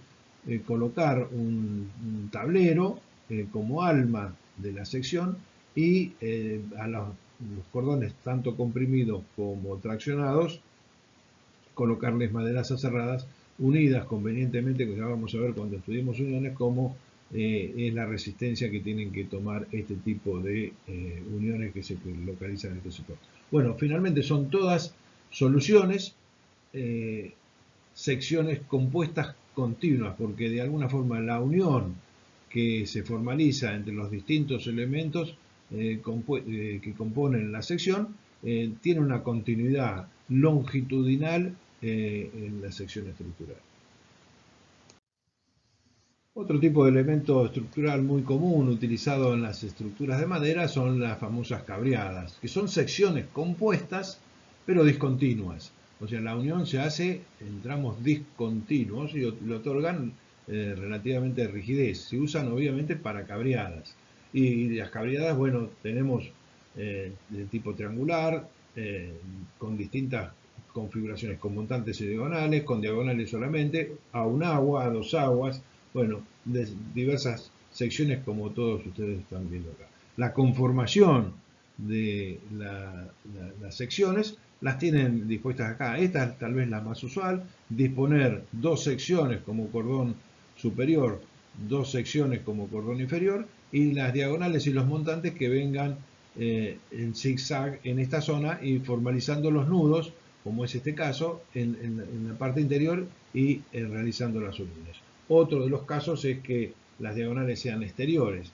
colocar un tablero como alma de la sección y a los cordones tanto comprimidos como traccionados colocarles maderas aserradas unidas convenientemente, que ya vamos a ver cuando estudiemos uniones, cómo es la resistencia que tienen que tomar este tipo de uniones que se localizan en este sector. Bueno, finalmente son todas soluciones, secciones compuestas continuas, porque de alguna forma la unión que se formaliza entre los distintos elementos que componen la sección tiene una continuidad longitudinal en la sección estructural. Otro tipo de elemento estructural muy común utilizado en las estructuras de madera son las famosas cabriadas, que son secciones compuestas pero discontinuas. O sea, la unión se hace en tramos discontinuos y le otorgan relativamente rigidez. Se usan obviamente para cabriadas. Y las cabriadas, bueno, tenemos de tipo triangular, con distintas configuraciones, con montantes y diagonales, con diagonales solamente, a un agua, a dos aguas, bueno, de diversas secciones como todos ustedes están viendo acá. La conformación de las secciones las tienen dispuestas acá. Esta es tal vez la más usual, disponer dos secciones como cordón superior, dos secciones como cordón inferior y las diagonales y los montantes que vengan en zigzag en esta zona y formalizando los nudos, como es este caso, en la parte interior y realizando las uniones. Otro de los casos es que las diagonales sean exteriores.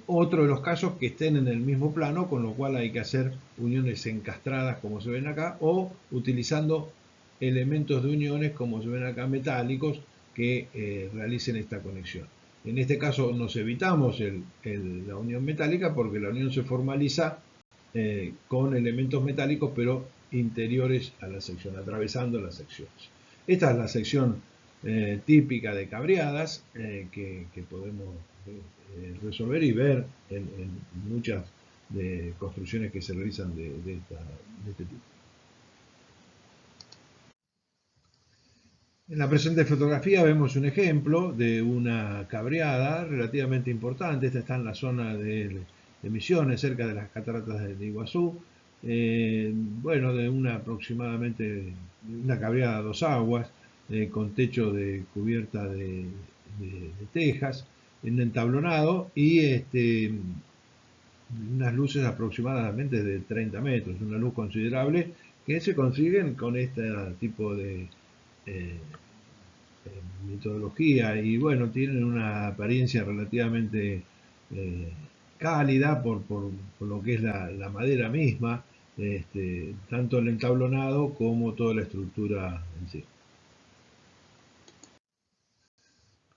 Otro de los casos que estén en el mismo plano, con lo cual hay que hacer uniones encastradas como se ven acá, o utilizando elementos de uniones como se ven acá metálicos que realicen esta conexión. En este caso nos evitamos la unión metálica porque la unión se formaliza con elementos metálicos pero interiores a la sección, atravesando las secciones. Esta es la sección típica de cabriadas que podemos resolver y ver en muchas de construcciones que se realizan de este tipo. En la presente fotografía vemos un ejemplo de una cabriada relativamente importante. Esta está en la zona de Misiones, cerca de las cataratas de Iguazú. Bueno, de una cabriada a dos aguas, con techo de cubierta de tejas, en entablonado y unas luces aproximadamente de 30 metros, una luz considerable que se consiguen con este tipo de metodología y bueno, tienen una apariencia relativamente cálida por lo que es la madera misma, tanto el entablonado como toda la estructura en sí.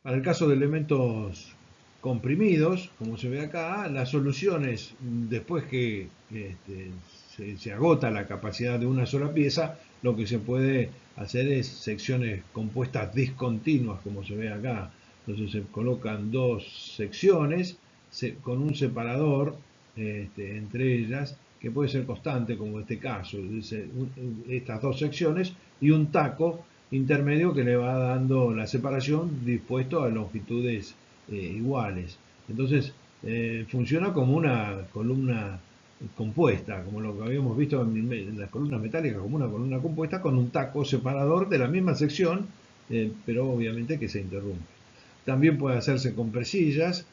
Para el caso de elementos comprimidos, como se ve acá, las soluciones, después que se agota la capacidad de una sola pieza, lo que se puede hacer es secciones compuestas discontinuas, como se ve acá. Entonces se colocan dos secciones con un separador entre ellas, que puede ser constante, como en este caso, estas dos secciones, y un taco intermedio que le va dando la separación dispuesto a longitudes iguales. Entonces, funciona como una columna compuesta, como lo que habíamos visto en las columnas metálicas, como una columna compuesta con un taco separador de la misma sección, pero obviamente que se interrumpe. También puede hacerse con presillas,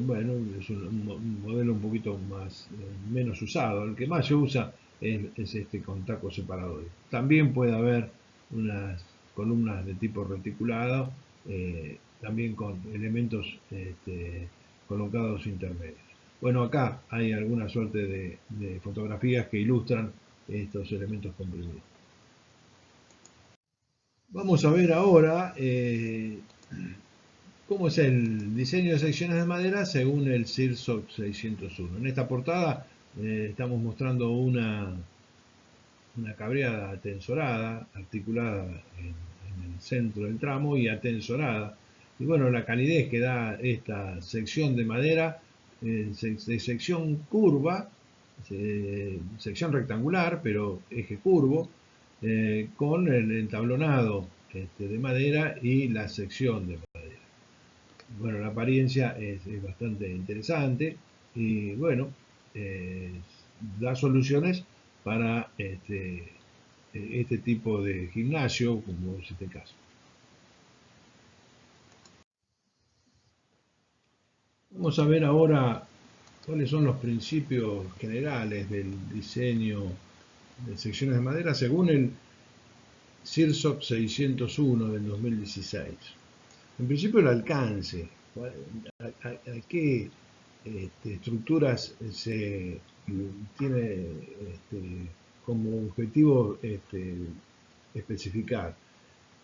bueno, es un modelo un poquito más, menos usado. El que más se usa es este con tacos separadores. También puede haber unas columnas de tipo reticulado, también con elementos colocados intermedios. Bueno, acá hay alguna suerte de fotografías que ilustran estos elementos comprimidos. Vamos a ver ahora cómo es el diseño de secciones de madera según el CIRSOC 601. En esta portada estamos mostrando una cabreada tensorada, articulada en el centro del tramo y atensorada. Y bueno, la calidez que da esta sección de madera, de sección curva, sección rectangular, pero eje curvo, con el entablonado de madera y la sección de madera. Bueno, la apariencia es bastante interesante y bueno, eh, da soluciones para este tipo de gimnasio, como es este caso. Vamos a ver ahora cuáles son los principios generales del diseño de secciones de madera según el CIRSOC 601 del 2016. En principio el alcance, a qué estructuras se tiene como objetivo especificar.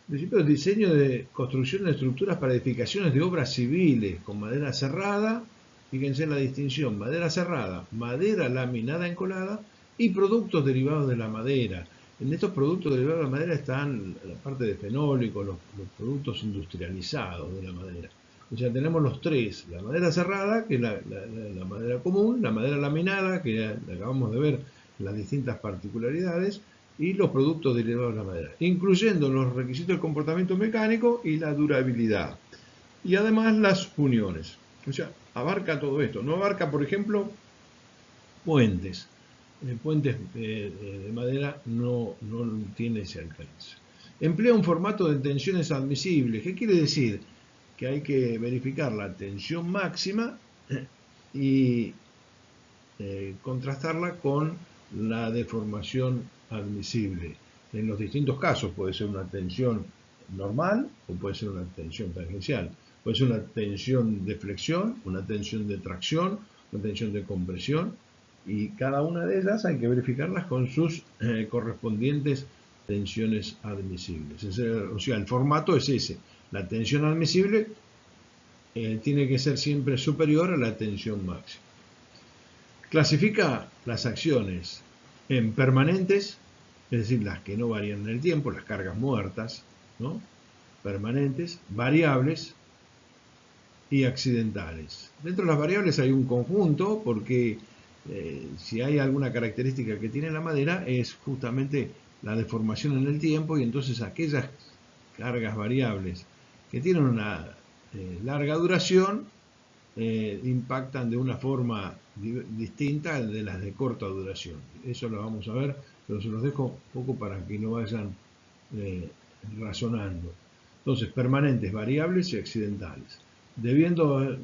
En principio el diseño de construcción de estructuras para edificaciones de obras civiles con madera cerrada, fíjense la distinción, madera cerrada, madera laminada encolada y productos derivados de la madera. En estos productos derivados de la madera están la parte de fenólico, los productos industrializados de la madera. O sea, tenemos los tres, la madera cerrada, que es la madera común, la madera laminada, que la acabamos de ver las distintas particularidades, y los productos derivados de la madera, incluyendo los requisitos del comportamiento mecánico y la durabilidad. Y además las uniones. O sea, abarca todo esto. No abarca, por ejemplo, puentes. Puentes de madera no tiene ese alcance. Emplea un formato de tensiones admisibles. ¿Qué quiere decir? Que hay que verificar la tensión máxima y contrastarla con la deformación admisible. En los distintos casos puede ser una tensión normal o puede ser una tensión tangencial. Puede ser una tensión de flexión, una tensión de tracción, una tensión de compresión, y cada una de ellas hay que verificarlas con sus correspondientes tensiones admisibles. O sea, el formato es ese. La tensión admisible tiene que ser siempre superior a la tensión máxima. Clasifica las acciones en permanentes, es decir, las que no varían en el tiempo, las cargas muertas, ¿no? Permanentes, variables y accidentales. Dentro de las variables hay un conjunto porque si hay alguna característica que tiene la madera es justamente la deformación en el tiempo, y entonces aquellas cargas variables que tienen una larga duración impactan de una forma distinta de las de corta duración. Eso lo vamos a ver, pero se los dejo un poco para que lo vayan razonando. Entonces, permanentes, variables y accidentales. Debiendo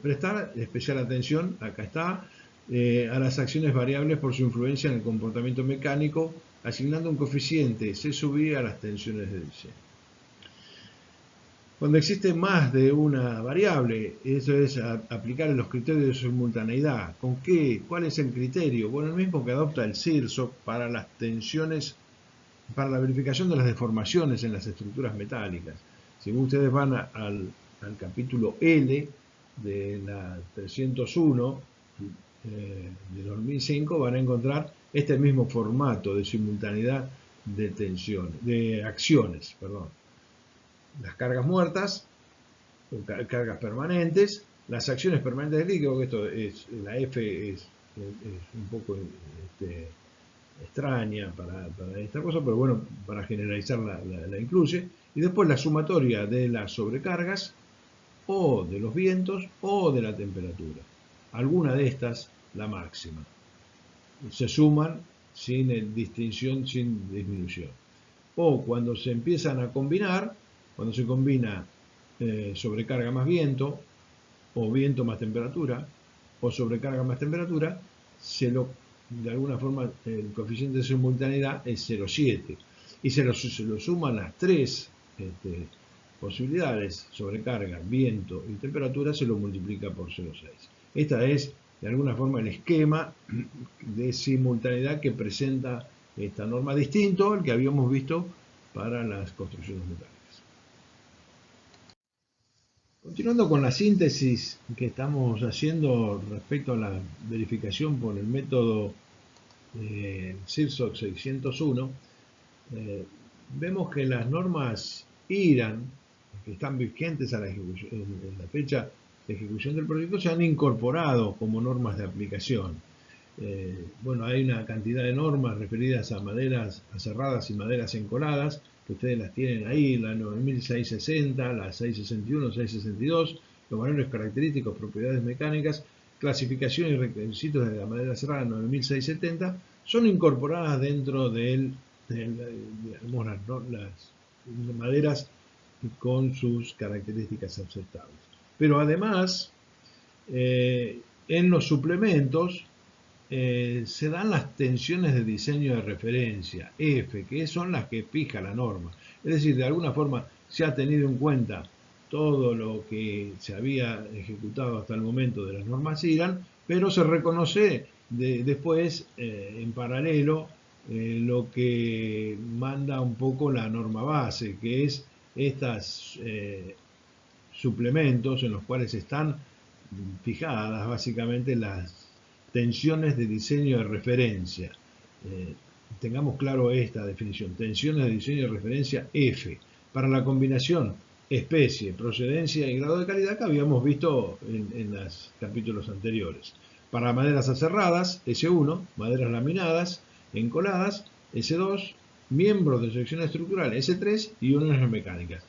prestar especial atención, acá está, a las acciones variables por su influencia en el comportamiento mecánico, asignando un coeficiente C sub I a las tensiones de diseño. Cuando existe más de una variable, eso es aplicar los criterios de simultaneidad. ¿Con qué? ¿Cuál es el criterio? Bueno, el mismo que adopta el CIRSOC para las tensiones, para la verificación de las deformaciones en las estructuras metálicas. Si ustedes van al capítulo L de la 301 de 2005, van a encontrar este mismo formato de simultaneidad de tensiones, de acciones, perdón. Las cargas muertas, cargas permanentes, las acciones permanentes del líquido, que esto es, la F es un poco extraña para esta cosa, pero bueno, para generalizar la incluye, y después la sumatoria de las sobrecargas o de los vientos o de la temperatura. Alguna de estas, la máxima. Se suman sin distinción, sin disminución. O cuando se empiezan a combinar, cuando se combina sobrecarga más viento, o viento más temperatura, o sobrecarga más temperatura, de alguna forma el coeficiente de simultaneidad es 0,7. Y se lo suman las tres posibilidades, sobrecarga, viento y temperatura, se lo multiplica por 0,6. Esta es, de alguna forma, el esquema de simultaneidad que presenta esta norma, distinto al que habíamos visto para las construcciones metálicas. Continuando con la síntesis que estamos haciendo respecto a la verificación por el método CIRSOC 601, vemos que las normas IRAN, que están vigentes a la ejecución, en la fecha de ejecución del proyecto, se han incorporado como normas de aplicación. Bueno, hay una cantidad de normas referidas a maderas aserradas y maderas encoladas, que ustedes las tienen ahí, la 9660, la 661, 662, los valores característicos, propiedades mecánicas, clasificación y requisitos de la madera aserrada 9670, son incorporadas dentro digamos, las maderas con sus características aceptables. Pero además, en los suplementos se dan las tensiones de diseño de referencia, F, que son las que fija la norma. Es decir, de alguna forma se ha tenido en cuenta todo lo que se había ejecutado hasta el momento de las normas IRAN, pero se reconoce después, en paralelo, lo que manda un poco la norma base, que es estos suplementos en los cuales están fijadas básicamente las tensiones de diseño de referencia. Tengamos claro esta definición, tensiones de diseño de referencia F, para la combinación especie, procedencia y grado de calidad que habíamos visto en los capítulos anteriores. Para maderas aserradas, S1, maderas laminadas, encoladas, S2, miembros de sección estructural, S3 y uniones mecánicas.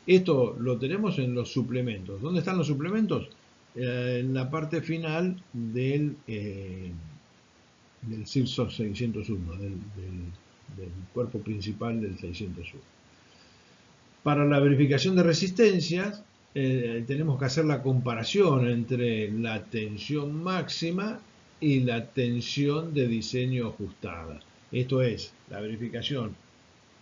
Esto lo tenemos en los suplementos. ¿Dónde están los suplementos? En la parte final del CIRSOC 601, del cuerpo principal del 601. Para la verificación de resistencias, tenemos que hacer la comparación entre la tensión máxima y la tensión de diseño ajustada. Esto es, la verificación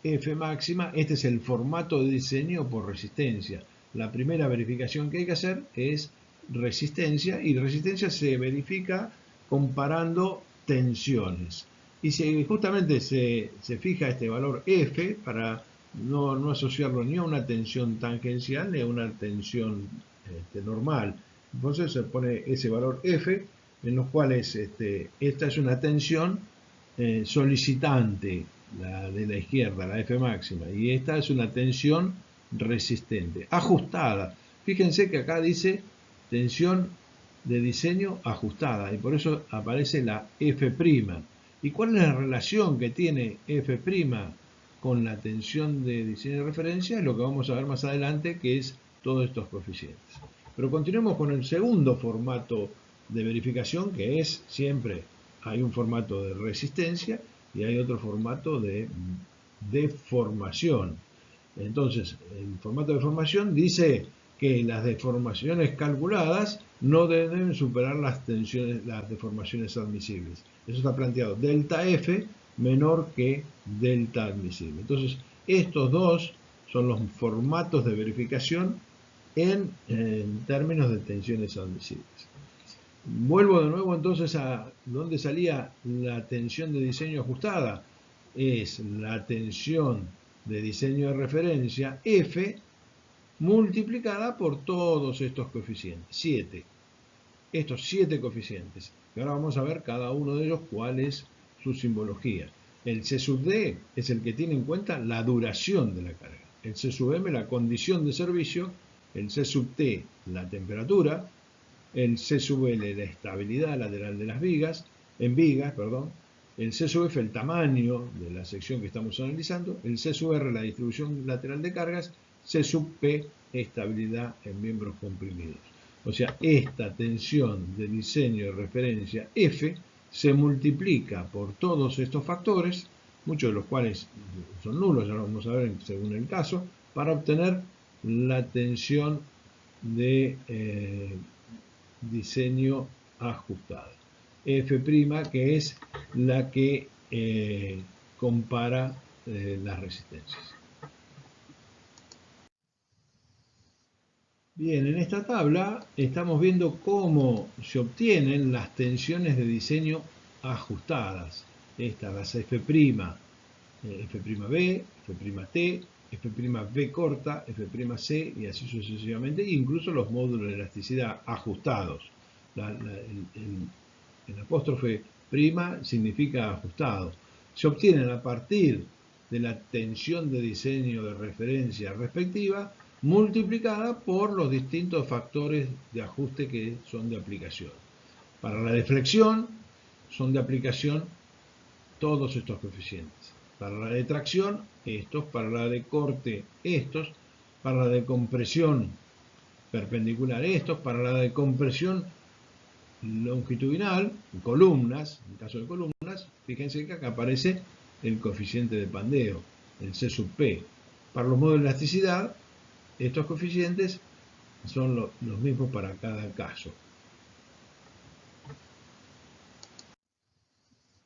F máxima, este es el formato de diseño por resistencia. La primera verificación que hay que hacer es resistencia, y resistencia se verifica comparando tensiones. Y justamente se fija este valor F para no asociarlo ni a una tensión tangencial ni a una tensión normal. Entonces se pone ese valor F, en los cuales esta es una tensión solicitante, la de la izquierda, la F máxima, y esta es una tensión resistente, ajustada. Fíjense que acá dice tensión de diseño ajustada, y por eso aparece la F'. ¿Y cuál es la relación que tiene F' con la tensión de diseño de referencia? Es lo que vamos a ver más adelante, que es todos estos coeficientes. Pero continuemos con el segundo formato de verificación, que es siempre, hay un formato de resistencia y hay otro formato de deformación. Entonces, el formato de deformación dice que las deformaciones calculadas no deben superar las deformaciones admisibles. Eso está planteado. Delta F menor que delta admisible. Entonces, estos dos son los formatos de verificación en términos de tensiones admisibles. Vuelvo de nuevo entonces a dónde salía la tensión de diseño ajustada. Es la tensión de diseño de referencia F multiplicada por todos estos coeficientes, 7. Estos 7 coeficientes. Y ahora vamos a ver cada uno de ellos cuál es su simbología. El C sub D es el que tiene en cuenta la duración de la carga. El C sub M la condición de servicio. El C sub T la temperatura. El C sub L la estabilidad lateral de las vigas. El C sub F el tamaño de la sección que estamos analizando. El C sub R la distribución lateral de cargas. C sub P, estabilidad en miembros comprimidos. O sea, esta tensión de diseño de referencia F se multiplica por todos estos factores, muchos de los cuales son nulos, ya lo vamos a ver según el caso, para obtener la tensión de diseño ajustada. F', que es la que compara las resistencias. Bien, en esta tabla estamos viendo cómo se obtienen las tensiones de diseño ajustadas. Estas, las F', F'B, F'T, F'B corta, F'C y así sucesivamente, e incluso los módulos de elasticidad ajustados. El apóstrofe prima significa ajustado. Se obtienen a partir de la tensión de diseño de referencia respectiva multiplicada por los distintos factores de ajuste que son de aplicación. Para la deflexión son de aplicación todos estos coeficientes. Para la de tracción, estos. Para la de corte, estos. Para la de compresión perpendicular, estos. Para la de compresión longitudinal, columnas, en caso de columnas, fíjense que acá aparece el coeficiente de pandeo, el C sub P. Para los modos de elasticidad, estos coeficientes son los mismos para cada caso.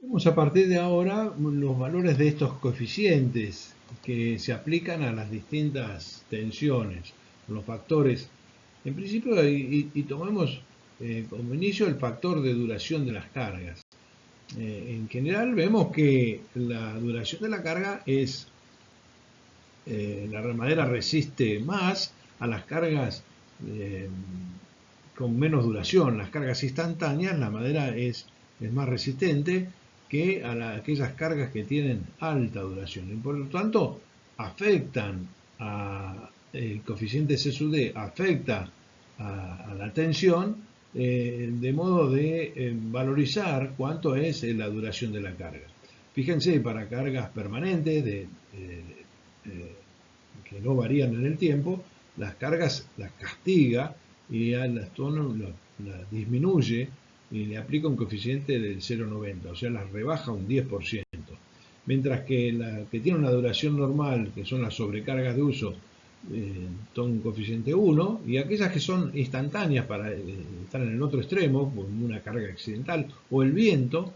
Vemos a partir de ahora los valores de estos coeficientes que se aplican a las distintas tensiones, los factores. En principio, y tomemos como inicio el factor de duración de las cargas. En general vemos que la duración de la carga es, la madera resiste más a las cargas con menos duración. Las cargas instantáneas, la madera es más resistente que a aquellas cargas que tienen alta duración. Y por lo tanto, afectan el coeficiente C sub D, afecta a la tensión, de modo de valorizar cuánto es la duración de la carga. Fíjense, para cargas permanentes que no varían en el tiempo, las cargas las castiga y a las las disminuye y le aplica un coeficiente del 0,90, o sea, las rebaja un 10%. Mientras que la que tiene una duración normal, que son las sobrecargas de uso, son un coeficiente 1, y aquellas que son instantáneas para estar en el otro extremo, como una carga accidental, o el viento,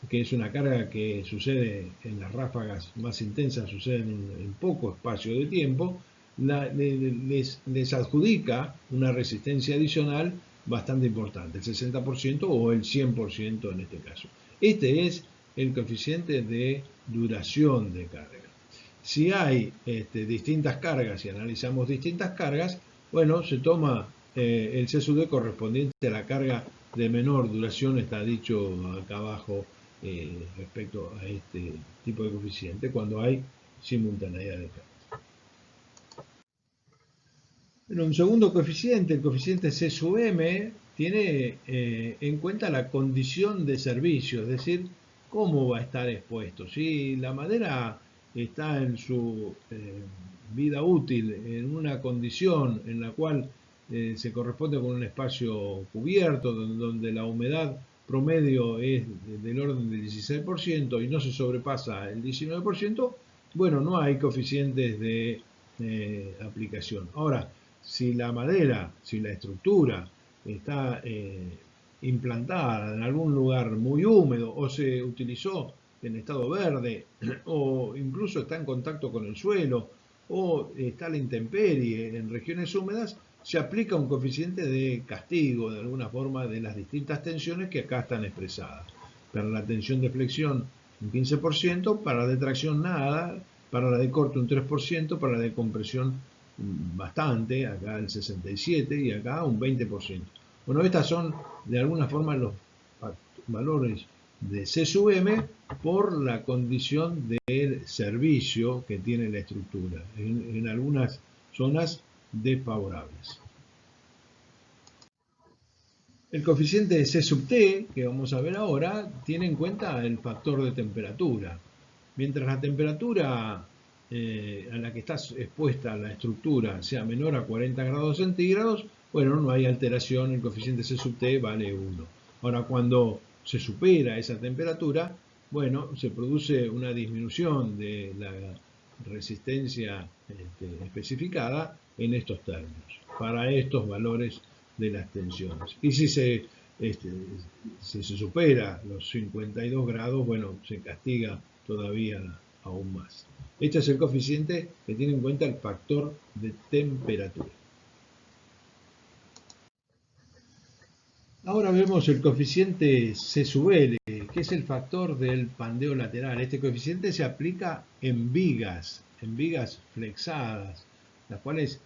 que es una carga que sucede en las ráfagas más intensas, sucede en poco espacio de tiempo, les adjudica una resistencia adicional bastante importante, el 60% o el 100% en este caso. Este es el coeficiente de duración de carga. Si hay distintas cargas y analizamos distintas cargas, bueno, se toma el C sub D correspondiente a la carga de menor duración, está dicho acá abajo respecto a este tipo de coeficiente, cuando hay simultaneidad de cargas. Bueno, un segundo coeficiente, el coeficiente C sub M, tiene en cuenta la condición de servicio, es decir, cómo va a estar expuesto. Si la madera está en su vida útil en una condición en la cual se corresponde con un espacio cubierto, donde la humedad promedio es del orden del 16% y no se sobrepasa el 19%, bueno, no hay coeficientes de aplicación. Ahora, si la madera, si la estructura está implantada en algún lugar muy húmedo o se utilizó en estado verde o incluso está en contacto con el suelo o está a la intemperie en regiones húmedas, se aplica un coeficiente de castigo de alguna forma de las distintas tensiones que acá están expresadas. Para la tensión de flexión un 15%, para la de tracción nada, para la de corte un 3%, para la de compresión bastante, acá el 67% y acá un 20%. Bueno, estas son de alguna forma los valores de C sub M por la condición del servicio que tiene la estructura, en algunas zonas desfavorables. El coeficiente de C sub T, que vamos a ver ahora, tiene en cuenta el factor de temperatura. Mientras la temperatura a la que está expuesta la estructura sea menor a 40 grados centígrados, bueno, no hay alteración, el coeficiente C sub T vale 1. Ahora, cuando se supera esa temperatura, bueno, se produce una disminución de la resistencia especificada en estos términos, para estos valores de las tensiones. Y si se supera los 52 grados, bueno, se castiga todavía aún más. Este es el coeficiente que tiene en cuenta el factor de temperatura. Ahora vemos el coeficiente C sub L, que es el factor del pandeo lateral. Este coeficiente se aplica en vigas flexadas, las cuales,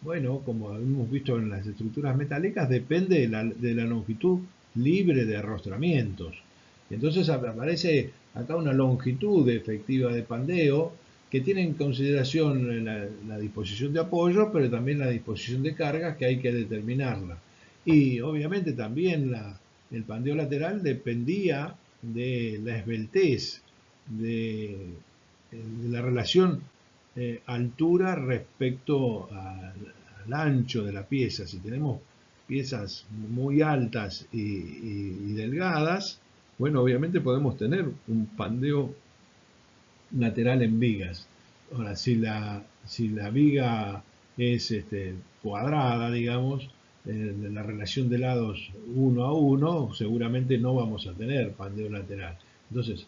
bueno, como hemos visto en las estructuras metálicas, depende de la longitud libre de arrostramientos. Entonces aparece acá una longitud efectiva de pandeo que tiene en consideración la disposición de apoyo, pero también la disposición de cargas que hay que determinarla. Y obviamente también el pandeo lateral dependía de la esbeltez, de la relación altura respecto al ancho de la pieza. Si tenemos piezas muy altas y delgadas, bueno, obviamente podemos tener un pandeo lateral en vigas. Ahora, si la viga es cuadrada, digamos, la relación de lados 1 a 1, seguramente no vamos a tener pandeo lateral. Entonces,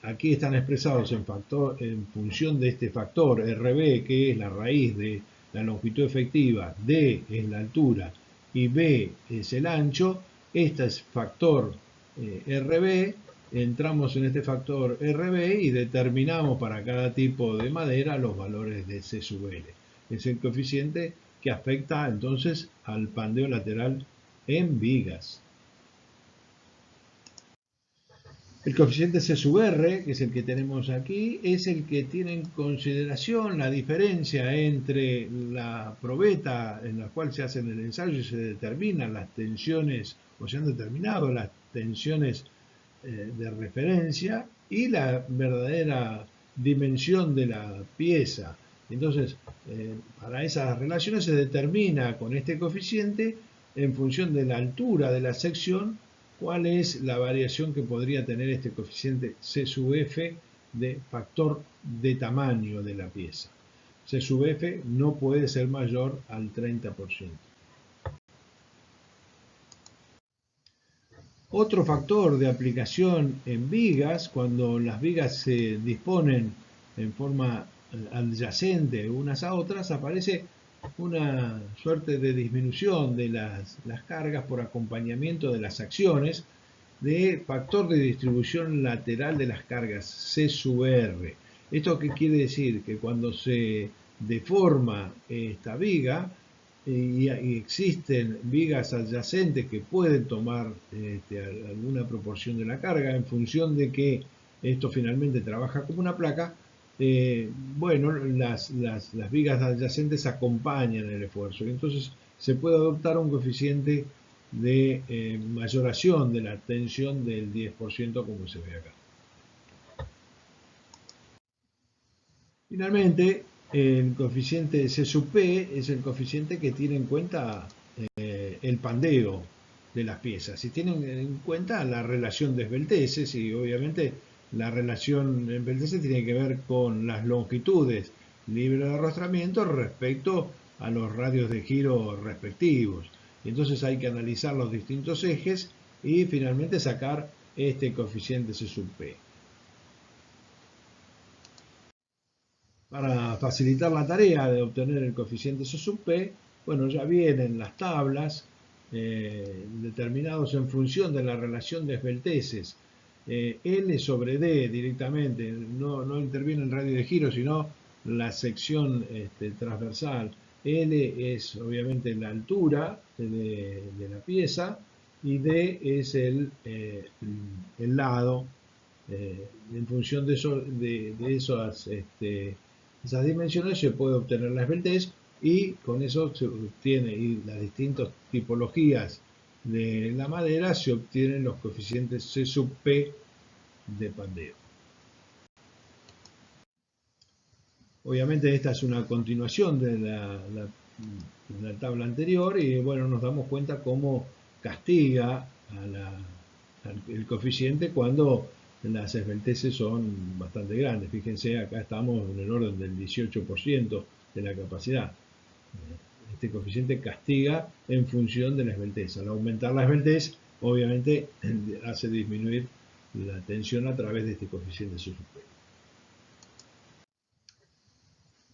aquí están expresados en función de este factor RB, que es la raíz de la longitud efectiva, D es la altura y B es el ancho. Este es factor RB. Entramos en este factor RB y determinamos para cada tipo de madera los valores de C sub L. Es el coeficiente que afecta entonces al pandeo lateral en vigas. El coeficiente C sub R, que es el que tenemos aquí, es el que tiene en consideración la diferencia entre la probeta en la cual se hace el ensayo y se determinan las tensiones, o se han determinado las tensiones de referencia y la verdadera dimensión de la pieza. Entonces, para esas relaciones se determina con este coeficiente, en función de la altura de la sección, cuál es la variación que podría tener este coeficiente C sub F de factor de tamaño de la pieza. C sub F no puede ser mayor al 30%. Otro factor de aplicación en vigas, cuando las vigas se disponen en forma adyacente unas a otras, aparece una suerte de disminución de las cargas por acompañamiento de las acciones de factor de distribución lateral de las cargas, C sub R. ¿Esto qué quiere decir? Que cuando se deforma esta viga, y existen vigas adyacentes que pueden tomar alguna proporción de la carga en función de que esto finalmente trabaja como una placa. Bueno, las vigas adyacentes acompañan el esfuerzo y entonces se puede adoptar un coeficiente de mayoración de la tensión del 10% como se ve acá. Finalmente, el coeficiente C sub P es el coeficiente que tiene en cuenta el pandeo de las piezas. Si tienen en cuenta la relación de esbelteces, y obviamente la relación de esbelteces tiene que ver con las longitudes libres de arrastramiento respecto a los radios de giro respectivos. Entonces hay que analizar los distintos ejes y finalmente sacar este coeficiente C sub P. Para facilitar la tarea de obtener el coeficiente C sub P, bueno, ya vienen las tablas determinados en función de la relación de esbelteces. L sobre D directamente, no interviene el radio de giro, sino la sección transversal. L es obviamente la altura de la pieza y D es el lado. En función de esas dimensiones se puede obtener la esbeltez y con eso se obtiene, y las distintas tipologías de la madera, se obtienen los coeficientes C sub P de pandeo. Obviamente esta es una continuación de la tabla anterior y bueno, nos damos cuenta cómo castiga el coeficiente cuando las esbelteces son bastante grandes. Fíjense, acá estamos en el orden del 18% de la capacidad. Este coeficiente castiga en función de la esbeltez. Al aumentar la esbeltez, obviamente hace disminuir la tensión a través de este coeficiente subsecundario.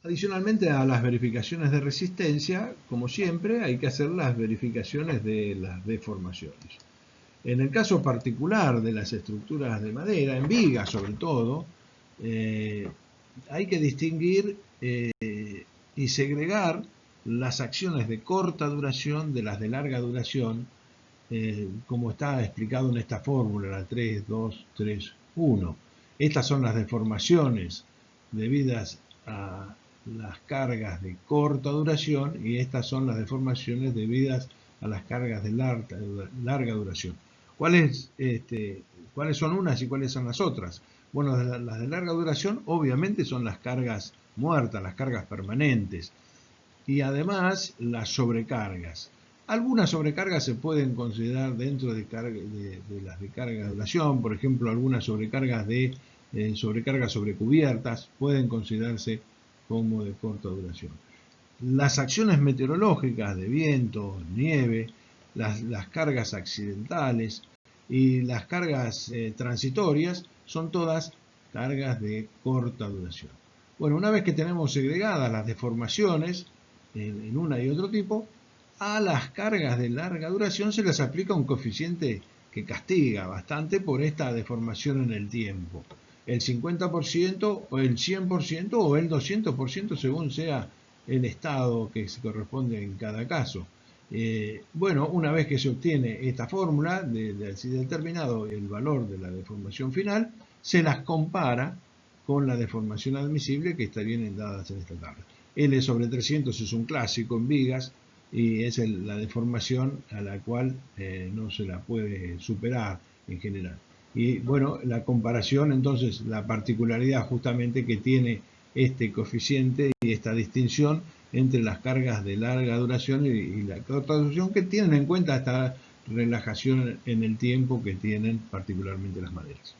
Adicionalmente a las verificaciones de resistencia, como siempre, hay que hacer las verificaciones de las deformaciones. En el caso particular de las estructuras de madera, en vigas sobre todo, hay que distinguir y segregar las acciones de corta duración de las de larga duración, como está explicado en esta fórmula, la 3, 2, 3, 1. Estas son las deformaciones debidas a las cargas de corta duración y estas son las deformaciones debidas a las cargas de larga duración. ¿Cuáles son unas y cuáles son las otras? Bueno, las de larga duración obviamente son las cargas muertas, las cargas permanentes y además las sobrecargas. Algunas sobrecargas se pueden considerar dentro de las de carga de duración, por ejemplo, algunas sobrecargas sobrecargas sobre cubiertas pueden considerarse como de corta duración. Las acciones meteorológicas de viento, nieve, las cargas accidentales y las cargas transitorias son todas cargas de corta duración. Bueno, una vez que tenemos segregadas las deformaciones en una y otro tipo, a las cargas de larga duración se les aplica un coeficiente que castiga bastante por esta deformación en el tiempo. El 50% o el 100% o el 200% según sea el estado que se corresponde en cada caso. Bueno, una vez que se obtiene esta fórmula de así determinado el valor de la deformación final, se las compara con la deformación admisible que estarían dadas en esta tabla. L sobre 300 es un clásico en vigas y es la deformación a la cual no se la puede superar en general. Y bueno, la comparación, entonces, la particularidad justamente que tiene este coeficiente y esta distinción entre las cargas de larga duración y la corta duración, que tienen en cuenta esta relajación en el tiempo que tienen particularmente las maderas.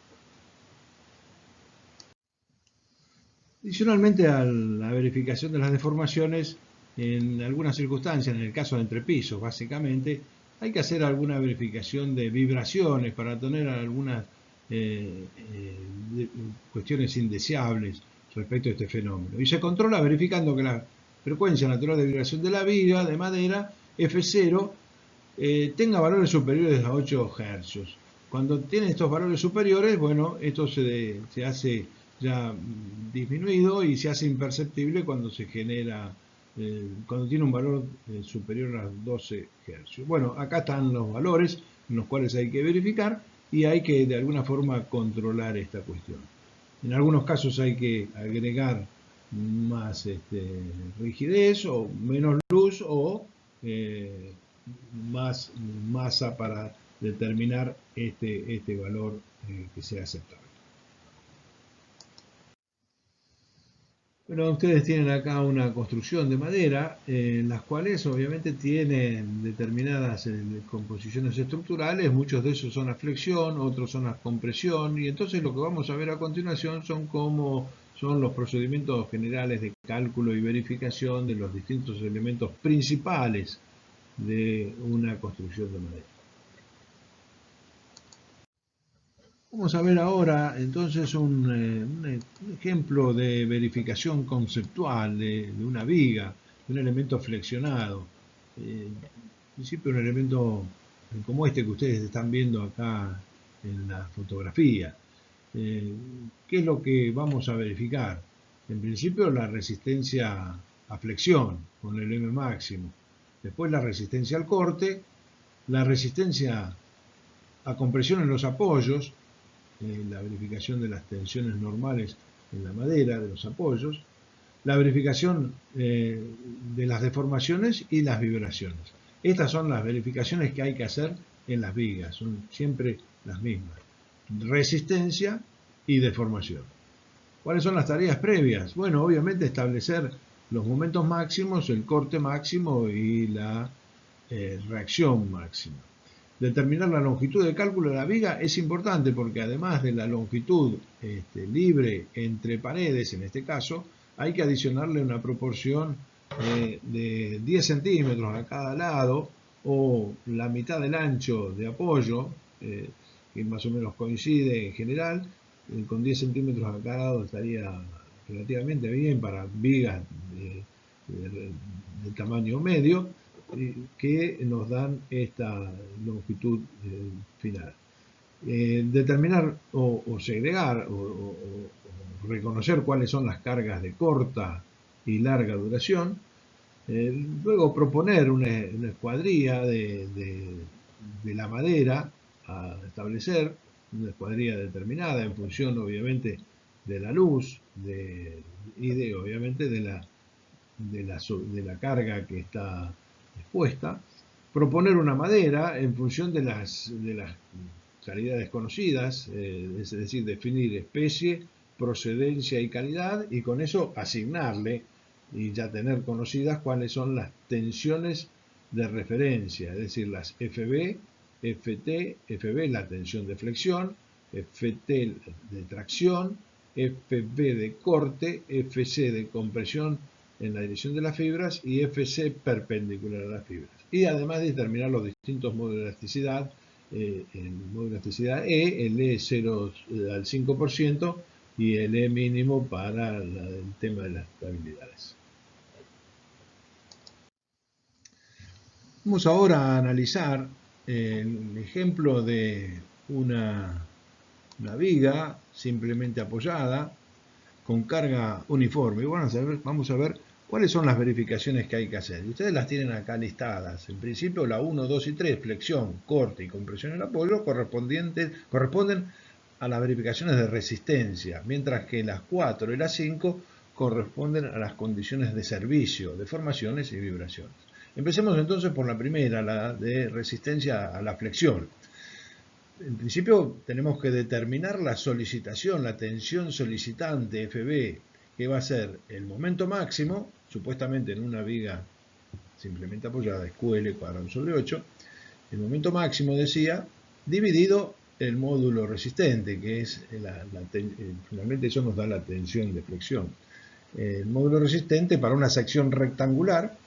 Adicionalmente a la verificación de las deformaciones, en algunas circunstancias, en el caso de entrepisos básicamente, hay que hacer alguna verificación de vibraciones para tener algunas cuestiones indeseables respecto a este fenómeno. Y se controla verificando que la frecuencia natural de vibración de la viga de madera, F0, tenga valores superiores a 8 Hz. Cuando tiene estos valores superiores, bueno, esto se hace ya disminuido y se hace imperceptible cuando se genera, cuando tiene un valor superior a 12 Hz. Bueno, acá están los valores en los cuales hay que verificar y hay que de alguna forma controlar esta cuestión. En algunos casos hay que agregar más rigidez o menos luz o más masa para determinar este valor que sea aceptable. Bueno, ustedes tienen acá una construcción de madera en las cuales obviamente tienen determinadas composiciones estructurales, muchos de esos son a flexión, otros son a compresión y entonces lo que vamos a ver a continuación son cómo son los procedimientos generales de cálculo y verificación de los distintos elementos principales de una construcción de madera. Vamos a ver ahora entonces un ejemplo de verificación conceptual de una viga, de un elemento flexionado. En principio un elemento como este que ustedes están viendo acá en la fotografía. ¿Qué es lo que vamos a verificar? En principio la resistencia a flexión con el M máximo. Después la resistencia al corte, la resistencia a compresión en los apoyos, la verificación de las tensiones normales en la madera, de los apoyos, la verificación de las deformaciones y las vibraciones. Estas son las verificaciones que hay que hacer en las vigas, son siempre las mismas. Resistencia y deformación. ¿Cuáles son las tareas previas? Bueno, obviamente establecer los momentos máximos, el corte máximo y la reacción máxima. Determinar la longitud de cálculo de la viga es importante porque además de la longitud libre entre paredes, en este caso, hay que adicionarle una proporción de 10 centímetros a cada lado o la mitad del ancho de apoyo, que más o menos coincide en general, con 10 centímetros a cada lado estaría relativamente bien para vigas de tamaño medio, que nos dan esta longitud final. Determinar o segregar o reconocer cuáles son las cargas de corta y larga duración. Luego proponer una escuadría de la madera a establecer, una escuadría determinada en función obviamente de la luz y obviamente de la carga que está expuesta. Proponer una madera en función de las calidades conocidas, es decir, definir especie, procedencia y calidad, y con eso asignarle y ya tener conocidas cuáles son las tensiones de referencia, es decir, las FB, FT, FB la tensión de flexión, FT de tracción, FB de corte, FC de compresión en la dirección de las fibras y FC perpendicular a las fibras. Y además determinar los distintos modos de elasticidad, el modo de elasticidad E, el E 0 al 5% y el E mínimo para el tema de las estabilidades. Vamos ahora a analizar el ejemplo de una viga simplemente apoyada con carga uniforme. Y bueno, vamos a ver cuáles son las verificaciones que hay que hacer. Y ustedes las tienen acá listadas. En principio la 1, 2 y 3, flexión, corte y compresión en apoyo, corresponden a las verificaciones de resistencia, mientras que las 4 y las 5 corresponden a las condiciones de servicio, deformaciones y vibraciones. Empecemos entonces por la primera, la de resistencia a la flexión. En principio tenemos que determinar la solicitación, la tensión solicitante FB, que va a ser el momento máximo, supuestamente en una viga simplemente apoyada, QL cuadrado sobre 8, el momento máximo, decía, dividido el módulo resistente, que es finalmente eso nos da la tensión de flexión. El módulo resistente para una sección rectangular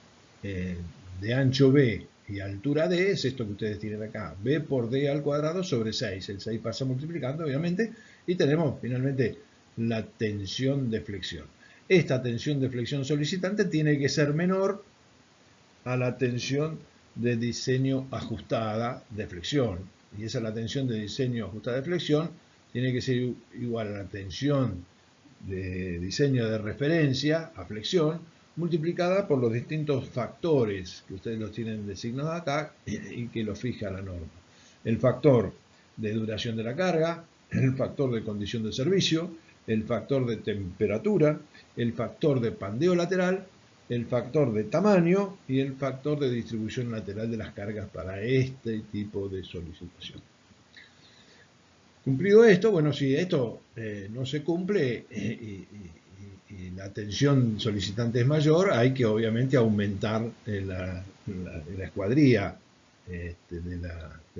de ancho B y altura D es esto que ustedes tienen acá, B por D al cuadrado sobre 6. El 6 pasa multiplicando, obviamente, y tenemos finalmente la tensión de flexión. Esta tensión de flexión solicitante tiene que ser menor a la tensión de diseño ajustada de flexión. Y esa es la tensión de diseño ajustada de flexión, tiene que ser igual a la tensión de diseño de referencia a flexión, multiplicada por los distintos factores que ustedes los tienen designados acá y que lo fija la norma. El factor de duración de la carga, el factor de condición de servicio, el factor de temperatura, el factor de pandeo lateral, el factor de tamaño y el factor de distribución lateral de las cargas para este tipo de solicitación. Cumplido esto, bueno, si esto no se cumple y la tensión solicitante es mayor, hay que obviamente aumentar la escuadría de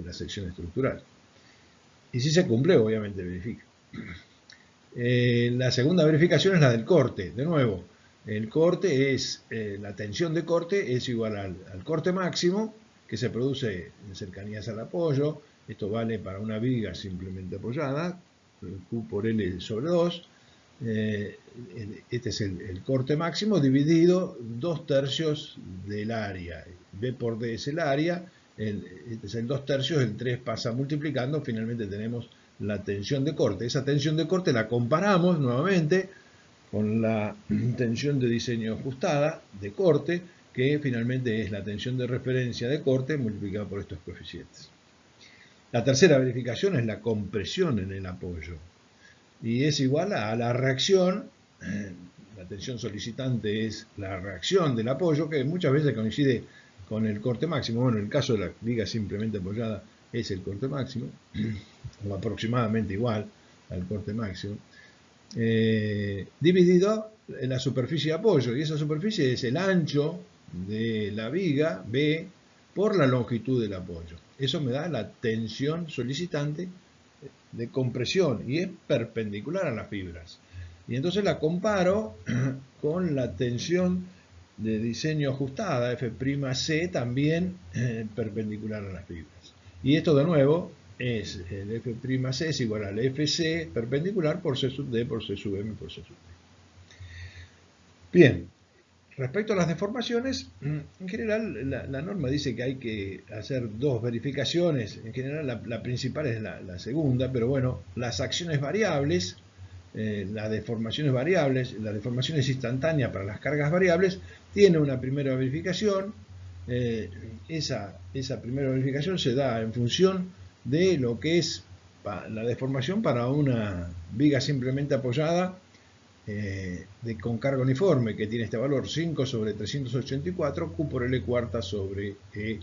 la sección estructural. Y si se cumple, obviamente verifica. La segunda verificación es la del corte. De nuevo, el corte es, la tensión de corte es igual al corte máximo que se produce en cercanías al apoyo. Esto vale para una viga simplemente apoyada, Q por L sobre 2. Este es el corte máximo dividido 2/3 del área. B por D es el área, este es el 2/3, el 3 pasa multiplicando, finalmente tenemos la tensión de corte. Esa tensión de corte la comparamos nuevamente con la tensión de diseño ajustada de corte, que finalmente es la tensión de referencia de corte multiplicada por estos coeficientes. La tercera verificación es la compresión en el apoyo y es igual a la reacción. La tensión solicitante es la reacción del apoyo, que muchas veces coincide con el corte máximo. Bueno, en el caso de la viga simplemente apoyada es el corte máximo, o aproximadamente igual al corte máximo. dividido en la superficie de apoyo, y esa superficie es el ancho de la viga B por la longitud del apoyo. Eso me da la tensión solicitante de compresión y es perpendicular a las fibras. Y entonces la comparo con la tensión de diseño ajustada, F'C, también perpendicular a las fibras. Y esto de nuevo es el F'C es igual al Fc perpendicular por C sub D por C sub M por C sub D. Bien, respecto a las deformaciones, en general la norma dice que hay que hacer dos verificaciones. En general la principal es la segunda, pero bueno, las acciones variables, las deformaciones variables, las deformaciones instantáneas para las cargas variables, tiene una primera verificación. Esa primera verificación se da en función de lo que es la deformación para una viga simplemente apoyada con carga uniforme, que tiene este valor 5 sobre 384 Q por L cuarta sobre EJ.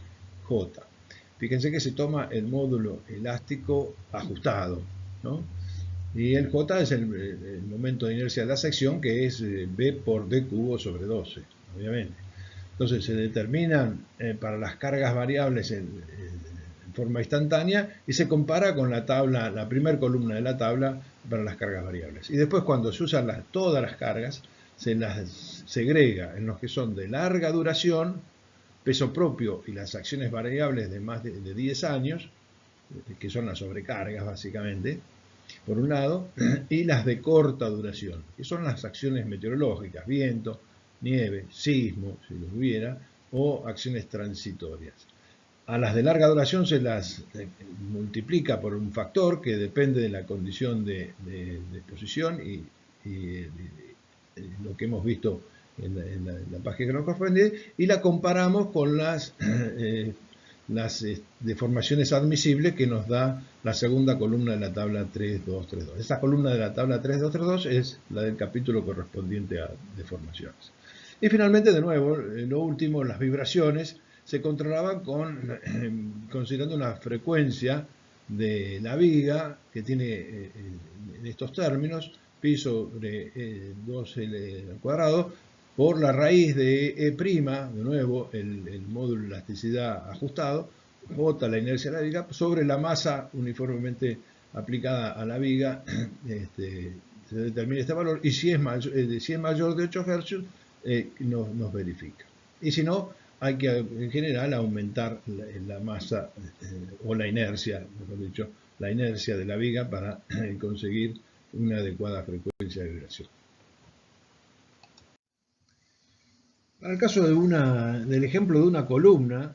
Fíjense que se toma el módulo elástico ajustado, ¿no? Y el J es el momento de inercia de la sección, que es B por D cubo sobre 12, obviamente. Entonces se determinan para las cargas variables en forma instantánea y se compara con la tabla, la primera columna de la tabla para las cargas variables. Y después, cuando se usan todas las cargas, se las segrega en los que son de larga duración, peso propio y las acciones variables de más de 10 años, que son las sobrecargas básicamente, por un lado, y las de corta duración, que son las acciones meteorológicas, viento, nieve, sismo, si los hubiera, o acciones transitorias. A las de larga duración se las multiplica por un factor que depende de la condición de exposición y lo que hemos visto en la página que nos corresponde, y la comparamos con las deformaciones admisibles que nos da la segunda columna de la tabla 3232. Esta columna de la tabla 3232 es la del capítulo correspondiente a deformaciones. Y finalmente, de nuevo, lo último, las vibraciones se controlaban considerando una frecuencia de la viga que tiene en estos términos pi sobre 2L al cuadrado por la raíz de E', de nuevo el módulo de elasticidad ajustado, J la inercia de la viga, sobre la masa uniformemente aplicada a la viga, se determina este valor, y si es mayor de 8 Hz, nos verifica. Y si no, hay que en general aumentar la masa o la inercia, mejor dicho, la inercia de la viga para conseguir una adecuada frecuencia de vibración. Para el caso del ejemplo de una columna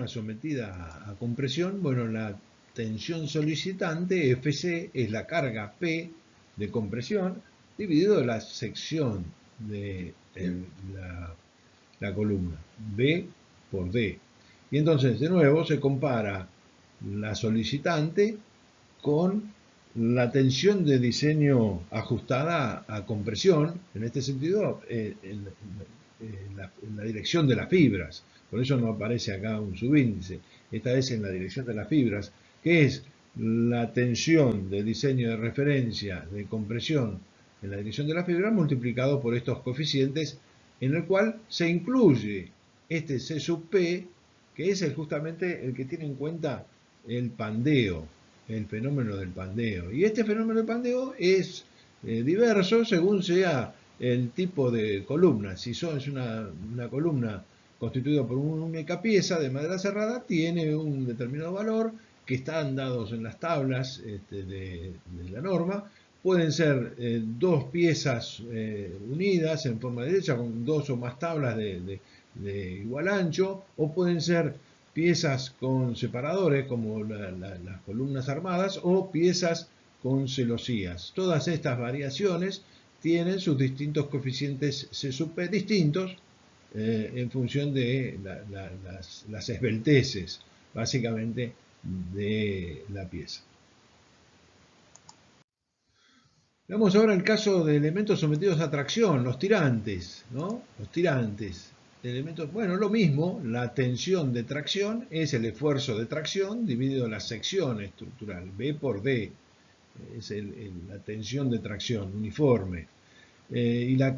sometida a compresión, bueno, la tensión solicitante, Fc, es la carga P de compresión dividido la sección de la columna, B por D. Y entonces, de nuevo, se compara la solicitante con la tensión de diseño ajustada a compresión, en este sentido, en la dirección de las fibras. Por eso no aparece acá un subíndice. Esta es en la dirección de las fibras, que es la tensión de diseño de referencia de compresión en la dirección de la fibra multiplicado por estos coeficientes, en el cual se incluye este C sub P, que es justamente el que tiene en cuenta el pandeo, el fenómeno del pandeo. Y este fenómeno del pandeo es diverso según sea el tipo de columna. Si es una columna constituida por una única pieza de madera cerrada, tiene un determinado valor que están dados en las tablas de la norma. Pueden ser dos piezas unidas en forma derecha con dos o más tablas de igual ancho, o pueden ser piezas con separadores como las columnas armadas o piezas con celosías. Todas estas variaciones tienen sus distintos coeficientes C sub P distintos en función de las esbelteces, básicamente, de la pieza. Veamos ahora el caso de elementos sometidos a tracción, los tirantes, ¿no? Los tirantes. Elementos, bueno, lo mismo, la tensión de tracción es el esfuerzo de tracción dividido la sección estructural, B por D. es la tensión de tracción uniforme.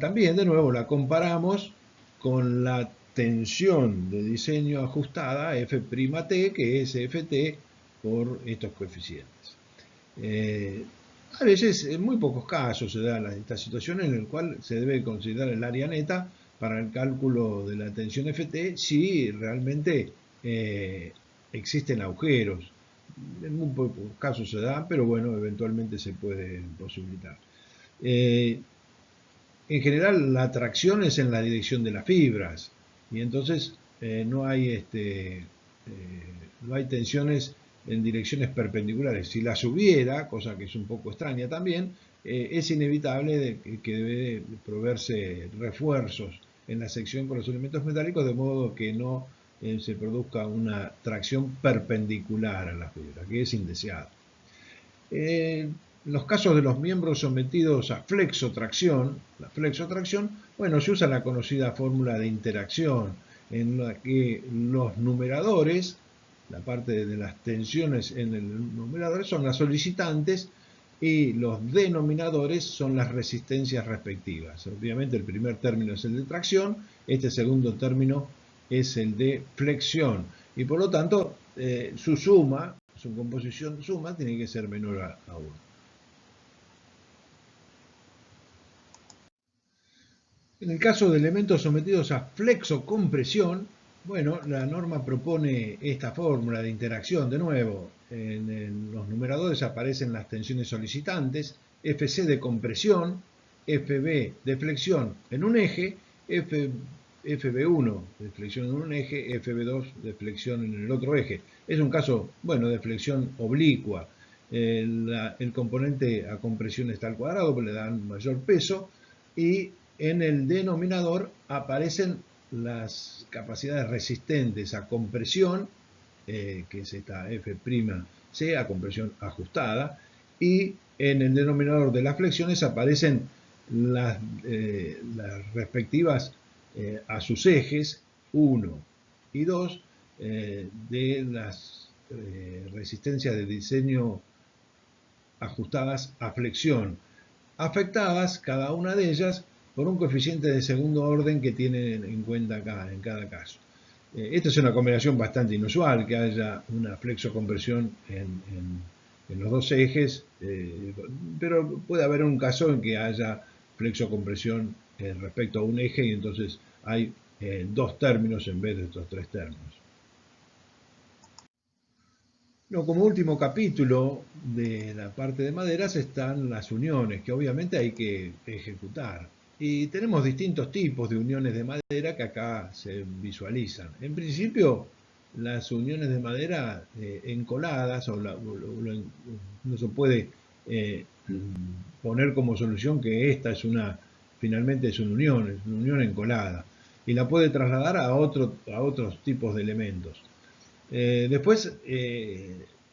También, de nuevo, la comparamos con la tensión de diseño ajustada F'T, que es Ft por estos coeficientes. A veces, en muy pocos casos, se da esta situación en la cual se debe considerar el área neta para el cálculo de la tensión Ft si realmente existen agujeros. En muy pocos casos se da, pero bueno, eventualmente se puede posibilitar. En general, la tracción es en la dirección de las fibras y entonces no hay tensiones en direcciones perpendiculares. Si las hubiera, cosa que es un poco extraña también, es inevitable que debe proveerse refuerzos en la sección con los elementos metálicos, de modo que no se produzca una tracción perpendicular a la fibra, que es indeseado. En los casos de los miembros sometidos a flexotracción, bueno, se usa la conocida fórmula de interacción, en la que los numeradores, la parte de las tensiones en el numerador, son las solicitantes y los denominadores son las resistencias respectivas. Obviamente el primer término es el de tracción, este segundo término es el de flexión, y por lo tanto su suma, su composición suma, tiene que ser menor a 1. En el caso de elementos sometidos a flexocompresión, bueno, la norma propone esta fórmula de interacción. De nuevo, en los numeradores aparecen las tensiones solicitantes, Fc de compresión, Fb de flexión en un eje, Fb1 de flexión en un eje, Fb2 de flexión en el otro eje. Es un caso, bueno, de flexión oblicua. El componente a compresión está al cuadrado, pero le dan mayor peso, y en el denominador aparecen las capacidades resistentes a compresión, que es esta F'C, a compresión ajustada, y en el denominador de las flexiones aparecen las respectivas a sus ejes 1 y 2 de las resistencias de diseño ajustadas a flexión, afectadas cada una de ellas por un coeficiente de segundo orden que tienen en cuenta en cada caso. Esta es una combinación bastante inusual, que haya una flexocompresión en los dos ejes, pero puede haber un caso en que haya flexocompresión respecto a un eje y entonces hay dos términos en vez de estos tres términos. No, como último capítulo de la parte de maderas están las uniones, que obviamente hay que ejecutar. Y tenemos distintos tipos de uniones de madera que acá se visualizan. En principio, las uniones de madera encoladas, no se puede poner como solución que esta es finalmente es una unión encolada. Y la puede trasladar a otros tipos de elementos. Después,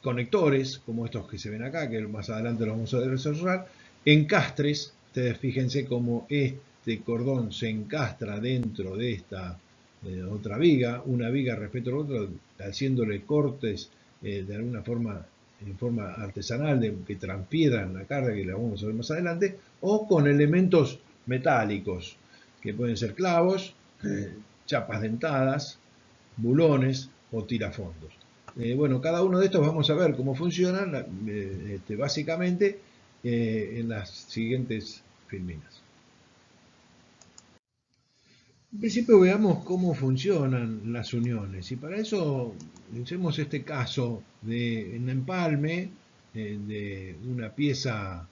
conectores, como estos que se ven acá, que más adelante los vamos a desarrollar, encastres. Ustedes fíjense cómo este cordón se encastra dentro de esta otra viga, una viga respecto a la otra, haciéndole cortes de alguna forma, en forma artesanal, que transfieran la carga, que la vamos a ver más adelante, o con elementos metálicos, que pueden ser clavos, chapas dentadas, bulones o tirafondos. Bueno, cada uno de estos vamos a ver cómo funcionan básicamente en las siguientes filminas. En principio veamos cómo funcionan las uniones, y para eso hacemos este caso de un empalme de una pieza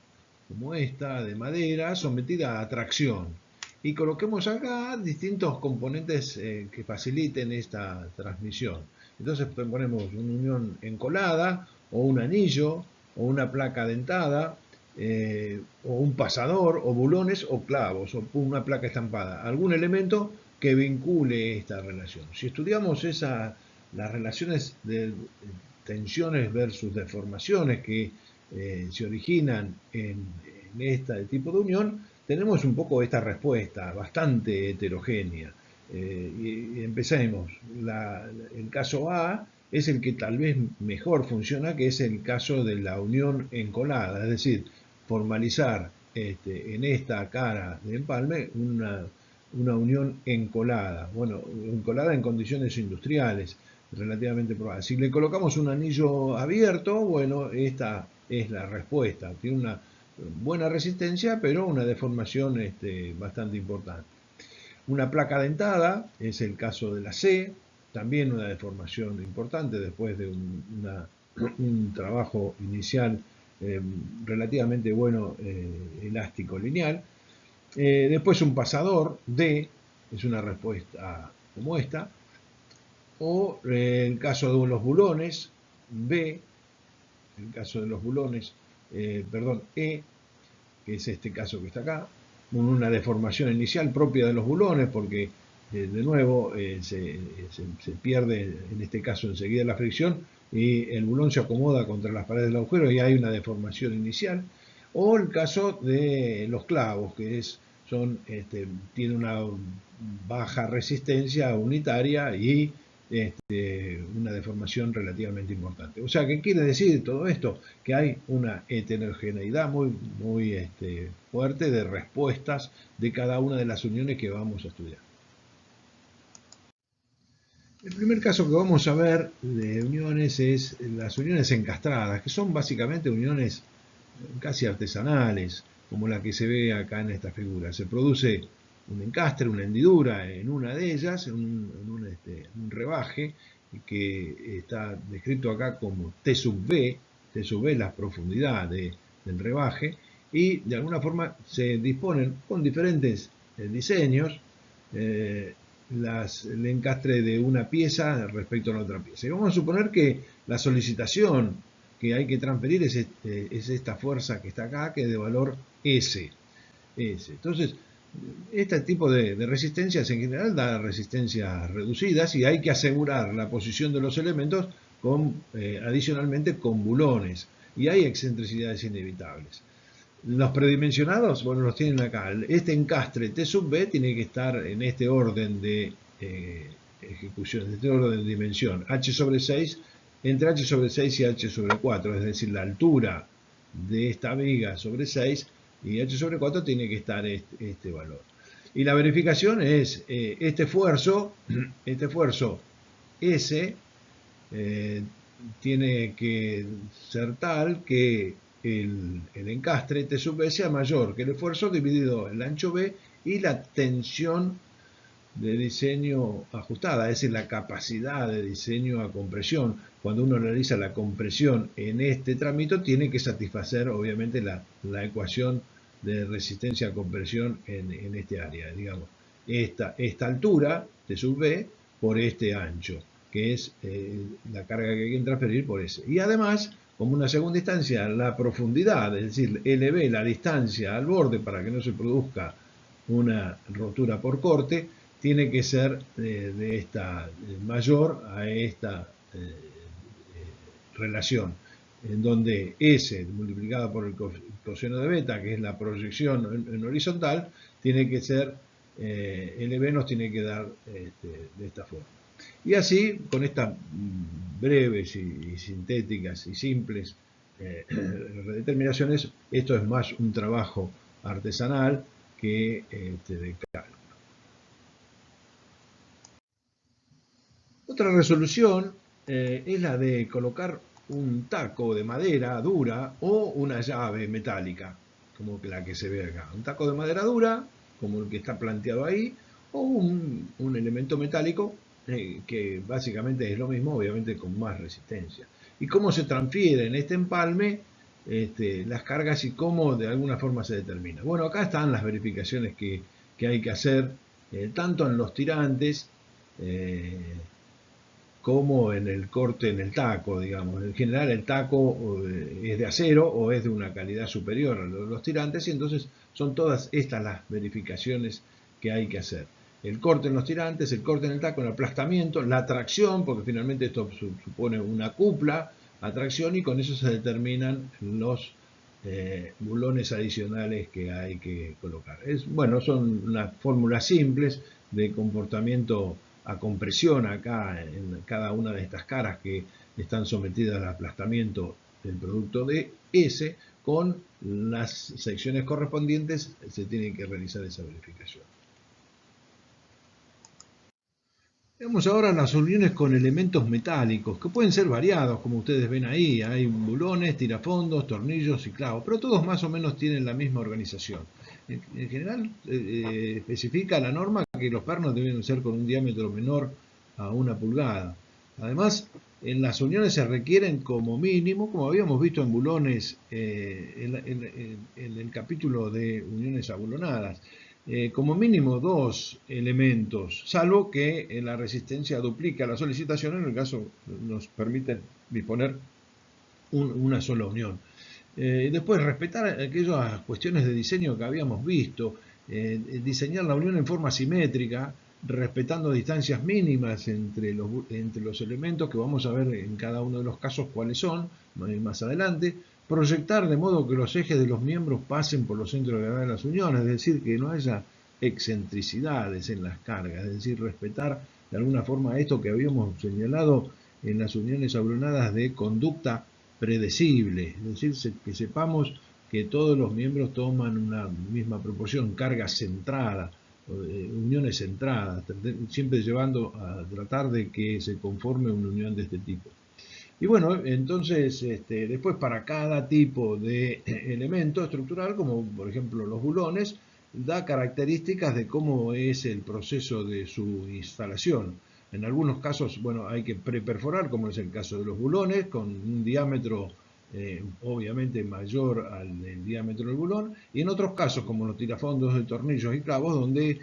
como esta de madera sometida a tracción, y coloquemos acá distintos componentes que faciliten esta transmisión. Entonces ponemos una unión encolada, o un anillo, o una placa dentada, o un pasador, o bulones, o clavos, o una placa estampada. Algún elemento que vincule esta relación. Si estudiamos las relaciones de tensiones versus deformaciones que se originan en este tipo de unión, tenemos un poco esta respuesta bastante heterogénea. Y empecemos. El caso A es el que tal vez mejor funciona, que es el caso de la unión encolada, es decir, formalizar en esta cara de empalme una unión encolada, bueno, encolada en condiciones industriales, relativamente probadas. Si le colocamos un anillo abierto, bueno, esta es la respuesta, tiene una buena resistencia, pero una deformación bastante importante. Una placa dentada es el caso de la C, también una deformación importante después de un trabajo inicial eh, relativamente bueno, elástico lineal. Después un pasador D, es una respuesta como esta, o el caso de los bulones B, el caso de los bulones, perdón, E, que es este caso que está acá, una deformación inicial propia de los bulones, porque de nuevo se pierde en este caso enseguida la fricción y el bulón se acomoda contra las paredes del agujero y hay una deformación inicial. O el caso de los clavos, que tiene una baja resistencia unitaria y una deformación relativamente importante. O sea, ¿qué quiere decir todo esto? Que hay una heterogeneidad muy fuerte de respuestas de cada una de las uniones que vamos a estudiar. El primer caso que vamos a ver de uniones es las uniones encastradas, que son básicamente uniones casi artesanales, como la que se ve acá en esta figura. Se produce un encastre, una hendidura en una de ellas, un rebaje que está descrito acá como T sub B. T sub B es la profundidad del rebaje, y de alguna forma se disponen con diferentes diseños el encastre de una pieza respecto a la otra pieza. Y vamos a suponer que la solicitación que hay que transferir es esta fuerza que está acá, que es de valor S. Entonces, este tipo de resistencias en general da resistencias reducidas y hay que asegurar la posición de los elementos adicionalmente con bulones. Y hay excentricidades inevitables. Los predimensionados, bueno, los tienen acá. Este encastre T sub B tiene que estar en este orden de ejecución, en este orden de dimensión. H sobre 6, entre H sobre 6 y H sobre 4, es decir, la altura de esta viga sobre 6 y H sobre 4 tiene que estar este valor. Y la verificación es este esfuerzo S tiene que ser tal que el encastre T sub B sea mayor que el esfuerzo dividido el ancho B y la tensión de diseño ajustada, es decir, la capacidad de diseño a compresión. Cuando uno realiza la compresión en este trámite, tiene que satisfacer obviamente la ecuación de resistencia a compresión en este área, digamos, esta altura T sub B por este ancho, que es la carga que hay que transferir por ese. Y además, como una segunda instancia, la profundidad, es decir, LB, la distancia al borde para que no se produzca una rotura por corte, tiene que ser de esta mayor a esta relación, en donde S multiplicado por el coseno de beta, que es la proyección en horizontal, tiene que ser, LB nos tiene que dar de esta forma. Y así, con estas breves y sintéticas y simples determinaciones, esto es más un trabajo artesanal que de cálculo. Otra resolución es la de colocar un taco de madera dura o una llave metálica, como la que se ve acá. Un taco de madera dura, como el que está planteado ahí, o un elemento metálico que básicamente es lo mismo, obviamente con más resistencia. ¿Y cómo se transfieren este empalme las cargas y cómo de alguna forma se determina? Bueno, acá están las verificaciones que hay que hacer, tanto en los tirantes, como en el corte en el taco, digamos. En general el taco es de acero o es de una calidad superior a los tirantes, y entonces son todas estas las verificaciones que hay que hacer. El corte en los tirantes, el corte en el taco, el aplastamiento, la tracción, porque finalmente esto supone una cupla a tracción, y con eso se determinan los bulones adicionales que hay que colocar. Bueno, son unas fórmulas simples de comportamiento a compresión acá en cada una de estas caras que están sometidas al aplastamiento del producto de S, con las secciones correspondientes se tiene que realizar esa verificación. Vemos ahora las uniones con elementos metálicos, que pueden ser variados, como ustedes ven ahí. Hay bulones, tirafondos, tornillos y clavos, pero todos más o menos tienen la misma organización. En general, especifica la norma que los pernos deben ser con un diámetro menor a 1 pulgada. Además, en las uniones se requieren como mínimo, como habíamos visto en bulones en el capítulo de uniones abulonadas, como mínimo 2 elementos, salvo que la resistencia duplica la solicitación, en el caso nos permiten disponer una sola unión. Después, respetar aquellas cuestiones de diseño que habíamos visto, diseñar la unión en forma simétrica, respetando distancias mínimas entre los elementos, que vamos a ver en cada uno de los casos cuáles son más adelante. Proyectar de modo que los ejes de los miembros pasen por los centros de gravedad de las uniones, es decir, que no haya excentricidades en las cargas, es decir, respetar de alguna forma esto que habíamos señalado en las uniones ablonadas de conducta predecible, es decir, que sepamos que todos los miembros toman una misma proporción, carga centrada, uniones centradas, siempre llevando a tratar de que se conforme una unión de este tipo. Y bueno, entonces después para cada tipo de elemento estructural, como por ejemplo los bulones, da características de cómo es el proceso de su instalación. En algunos casos, bueno, hay que preperforar, como es el caso de los bulones, con un diámetro obviamente mayor al del diámetro del bulón, y en otros casos, como los tirafondos de tornillos y clavos, donde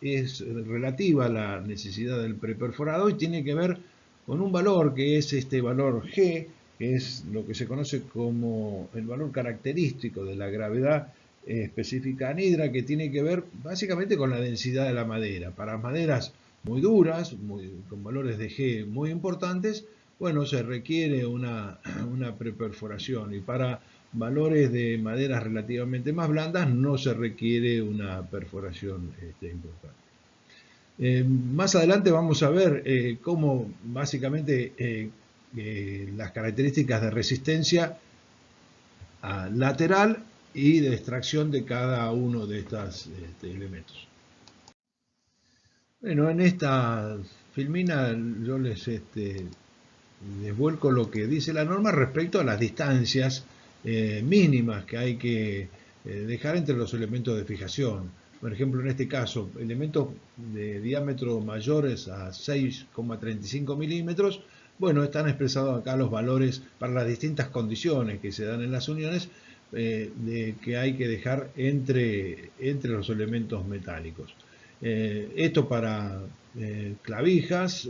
es relativa la necesidad del preperforado y tiene que ver con un valor que es este valor G, que es lo que se conoce como el valor característico de la gravedad específica anhidra, que tiene que ver básicamente con la densidad de la madera. Para maderas muy duras, con valores de G muy importantes, bueno, se requiere una preperforación, y para valores de maderas relativamente más blandas no se requiere una perforación importante. Más adelante vamos a ver cómo básicamente las características de resistencia lateral y de extracción de cada uno de estos elementos. Bueno, en esta filmina yo les vuelco lo que dice la norma respecto a las distancias mínimas que hay que dejar entre los elementos de fijación. Por ejemplo, en este caso, elementos de diámetro mayores a 6,35 milímetros, bueno, están expresados acá los valores para las distintas condiciones que se dan en las uniones que hay que dejar entre los elementos metálicos. Esto para clavijas,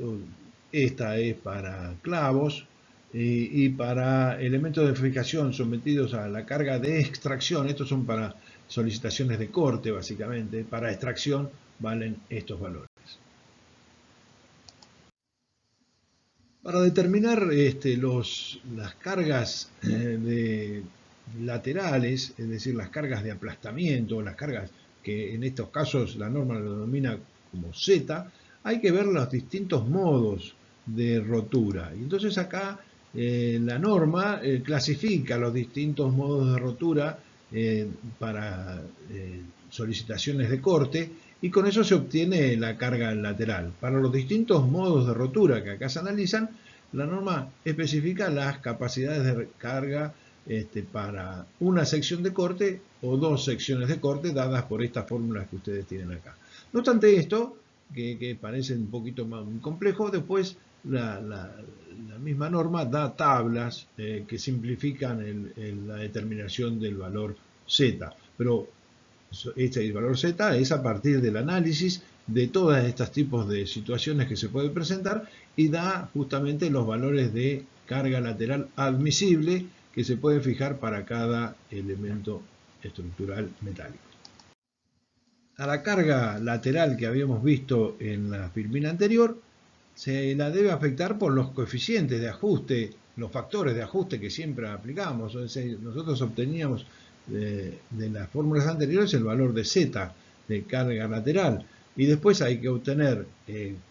esta es para clavos, y para elementos de fijación sometidos a la carga de extracción, estos son para solicitaciones de corte básicamente, para extracción valen estos valores. Para determinar las cargas laterales, es decir, las cargas de aplastamiento, las cargas que en estos casos la norma lo denomina como Z, hay que ver los distintos modos de rotura. Y entonces acá la norma clasifica los distintos modos de rotura para solicitaciones de corte, y con eso se obtiene la carga lateral. Para los distintos modos de rotura que acá se analizan, la norma especifica las capacidades de carga para una sección de corte o dos secciones de corte dadas por estas fórmulas que ustedes tienen acá. No obstante esto, que parece un poquito más complejo, después la misma norma da tablas que simplifican la determinación del valor Z, pero este valor Z es a partir del análisis de todos estos tipos de situaciones que se pueden presentar, y da justamente los valores de carga lateral admisible que se puede fijar para cada elemento estructural metálico. A la carga lateral que habíamos visto en la filmina anterior, se la debe afectar por los coeficientes de ajuste, los factores de ajuste que siempre aplicamos. Nosotros obteníamos de las fórmulas anteriores el valor de Z de carga lateral. Y después hay que obtener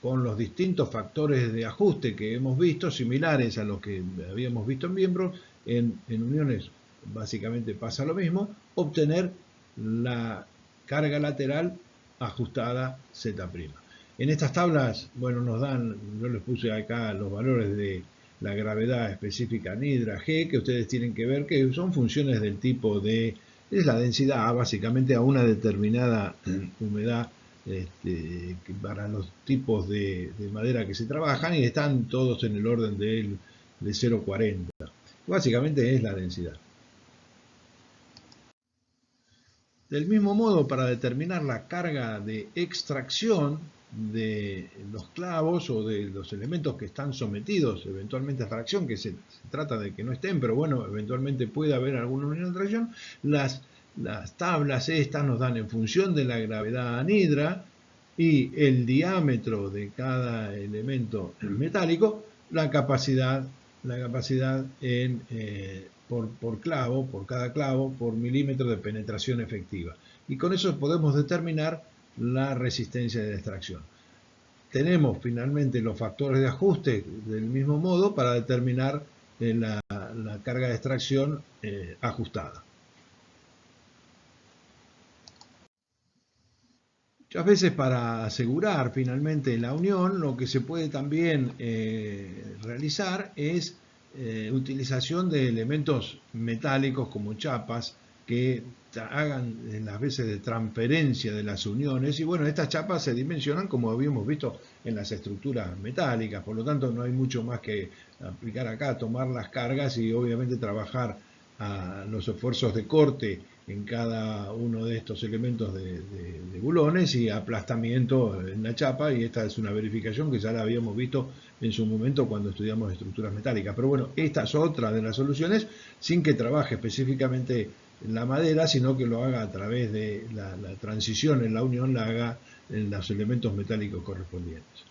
con los distintos factores de ajuste que hemos visto, similares a los que habíamos visto en miembros, en uniones básicamente pasa lo mismo, obtener la carga lateral ajustada Z'. En estas tablas, bueno, nos dan, yo les puse acá los valores de la gravedad específica nidra G, que ustedes tienen que ver que son funciones del tipo de, es la densidad básicamente a una determinada humedad para los tipos de madera que se trabajan, y están todos en el orden de 0,40. Básicamente es la densidad. Del mismo modo, para determinar la carga de extracción de los clavos o de los elementos que están sometidos eventualmente a tracción, que se trata de que no estén, pero bueno, eventualmente puede haber alguna unión de tracción, las tablas estas nos dan en función de la gravedad anhidra y el diámetro de cada elemento metálico la capacidad en por clavo, por cada clavo, por milímetro de penetración efectiva. Y con eso podemos determinar la resistencia de extracción. Tenemos finalmente los factores de ajuste del mismo modo para determinar la carga de extracción ajustada. Muchas veces para asegurar finalmente la unión, lo que se puede también realizar es utilización de elementos metálicos como chapas que hagan las veces de transferencia de las uniones, y bueno, estas chapas se dimensionan como habíamos visto en las estructuras metálicas, por lo tanto no hay mucho más que aplicar acá, tomar las cargas y obviamente trabajar a los esfuerzos de corte en cada uno de estos elementos de bulones y aplastamiento en la chapa, y esta es una verificación que ya la habíamos visto en su momento cuando estudiamos estructuras metálicas. Pero bueno, esta es otra de las soluciones sin que trabaje específicamente la madera, sino que lo haga a través de la transición en la unión, la haga en los elementos metálicos correspondientes.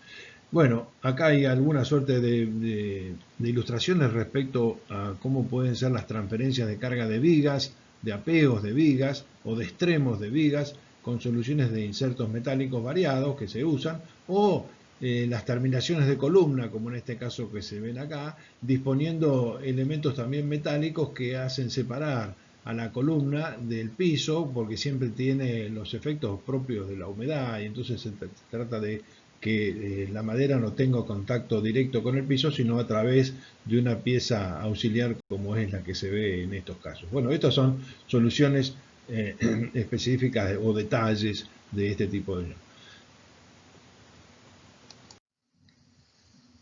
Bueno, acá hay alguna suerte de ilustraciones respecto a cómo pueden ser las transferencias de carga de vigas, de apeos de vigas o de extremos de vigas con soluciones de insertos metálicos variados que se usan, o las terminaciones de columna, como en este caso que se ven acá, disponiendo elementos también metálicos que hacen separar a la columna del piso, porque siempre tiene los efectos propios de la humedad, y entonces se trata de que la madera no tenga contacto directo con el piso, sino a través de una pieza auxiliar como es la que se ve en estos casos. Bueno, estas son soluciones específicas o detalles de este tipo de unión.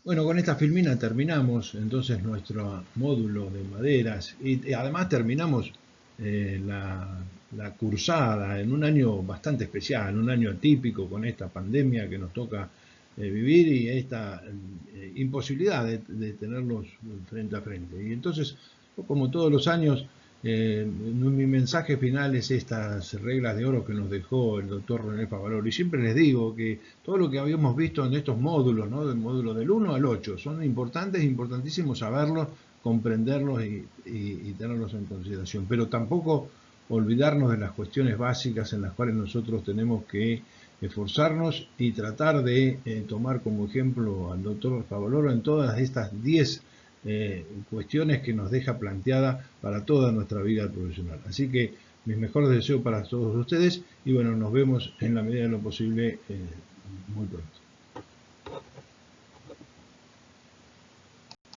Bueno, con esta filmina terminamos entonces nuestro módulo de maderas, y además terminamos la cursada en un año bastante especial, un año atípico con esta pandemia que nos toca vivir y esta imposibilidad de tenerlos frente a frente. Y entonces, como todos los años, mi mensaje final es estas reglas de oro que nos dejó el doctor René Favaloro. Y siempre les digo que todo lo que habíamos visto en estos módulos, ¿no? Del módulo del 1 al 8, son importantes, importantísimos saberlos, comprenderlos y tenerlos en consideración. Pero tampoco olvidarnos de las cuestiones básicas en las cuales nosotros tenemos que esforzarnos y tratar de tomar como ejemplo al doctor Favaloro en todas estas 10 cuestiones que nos deja planteada para toda nuestra vida profesional. Así que mis mejores deseos para todos ustedes, y bueno, nos vemos en la medida de lo posible muy pronto.